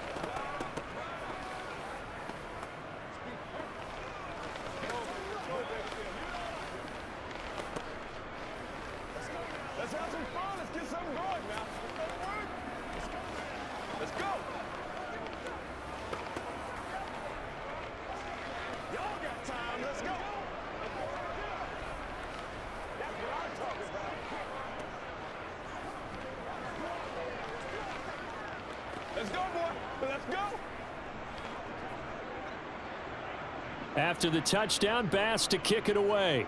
Let's have some fun. Let's get something going now. Let's go. Y'all got time. Let's go. That's what I'm talking about. Let's go, boy. Let's go. After the touchdown, Bass to kick it away.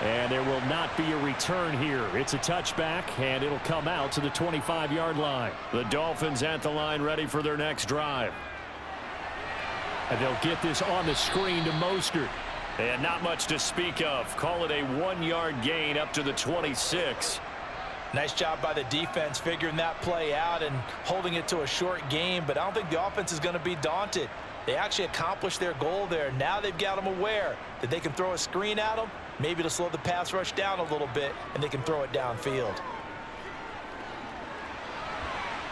And there will not be a return here. It's a touchback, and it'll come out to the 25-yard line. The Dolphins at the line ready for their next drive. And they'll get this on the screen to Mostert. And not much to speak of. Call it a 1-yard gain up to the 26. Nice job by the defense figuring that play out and holding it to a short game, but I don't think the offense is going to be daunted. They actually accomplished their goal there. Now they've got them aware that they can throw a screen at them, maybe to slow the pass rush down a little bit, and they can throw it downfield.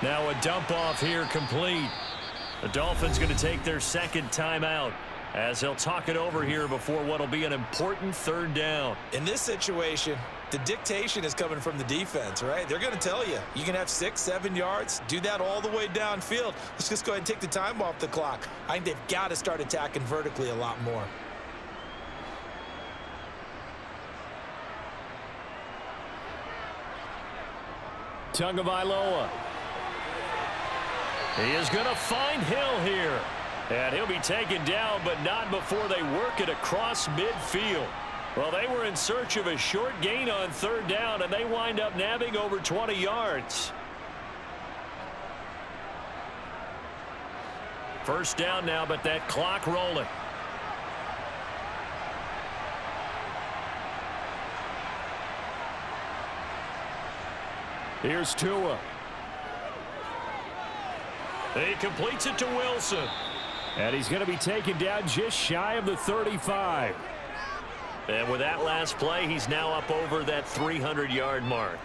Now a dump off here complete. The Dolphins going to take their second timeout as they'll talk it over here before what will be an important 3rd down. In this situation, the dictation is coming from the defense, right? They're going to tell you, you can have 6, 7 yards, do that all the way downfield. Let's just go ahead and take the time off the clock. I think they've got to start attacking vertically a lot more. Tagovailoa. He is going to find Hill here. And he'll be taken down, but not before they work it across midfield. Well, they were in search of a short gain on third down, and they wind up nabbing over 20 yards. First down now, but that clock rolling. Here's Tua. He completes it to Wilson. And he's going to be taken down just shy of the 35. And with that last play, he's now up over that 300-yard mark.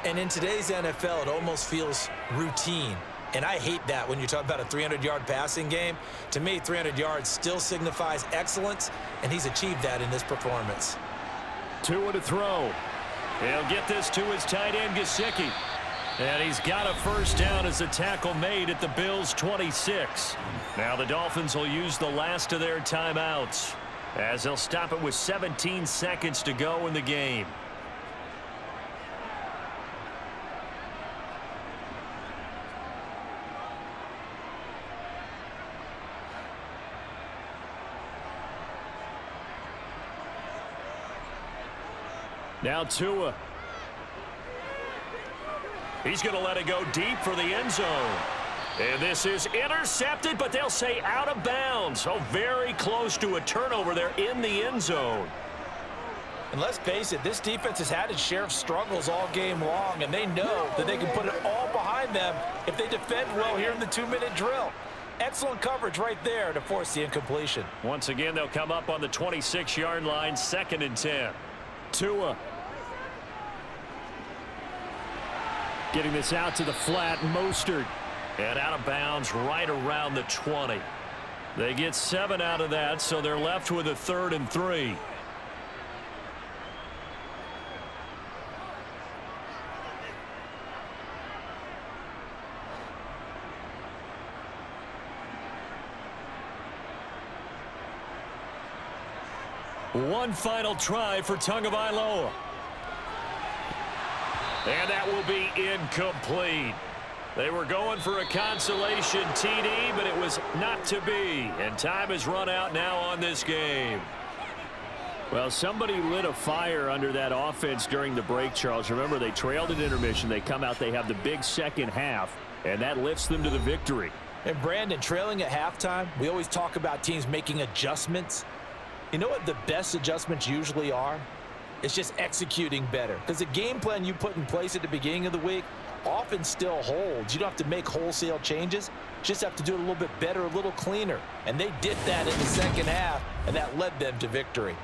And in today's NFL, it almost feels routine. And I hate that when you talk about a 300-yard passing game. To me, 300 yards still signifies excellence, and he's achieved that in this performance. Tua to throw. He'll get this to his tight end, Gesicki. And he's got a first down as the tackle made at the Bills' 26. Now the Dolphins will use the last of their timeouts as they'll stop it with 17 seconds to go in the game. Now Tua. He's going to let it go deep for the end zone. And this is intercepted, but they'll say out of bounds. So very close to a turnover there in the end zone. And let's face it, this defense has had its share of struggles all game long, and they know that they can put it all behind them if they defend well here in the 2-minute drill. Excellent coverage right there to force the incompletion. Once again, they'll come up on the 26-yard line, 2nd and 10. Tua. Getting this out to the flat, Mostert. And out of bounds right around the 20. They get 7 out of that, so they're left with a 3rd and 3. One final try for Tagovailoa. And that will be incomplete. They were going for a consolation TD, but it was not to be. And time has run out now on this game. Well, somebody lit a fire under that offense during the break, Charles. Remember, they trailed at intermission. They come out, they have the big second half, and that lifts them to the victory. And Brandon, trailing at halftime, we always talk about teams making adjustments. You know what the best adjustments usually are? It's just executing better. Because the game plan you put in place at the beginning of the week often still holds. You don't have to make wholesale changes. Just have to do it a little bit better, a little cleaner. And they did that in the second half, and that led them to victory.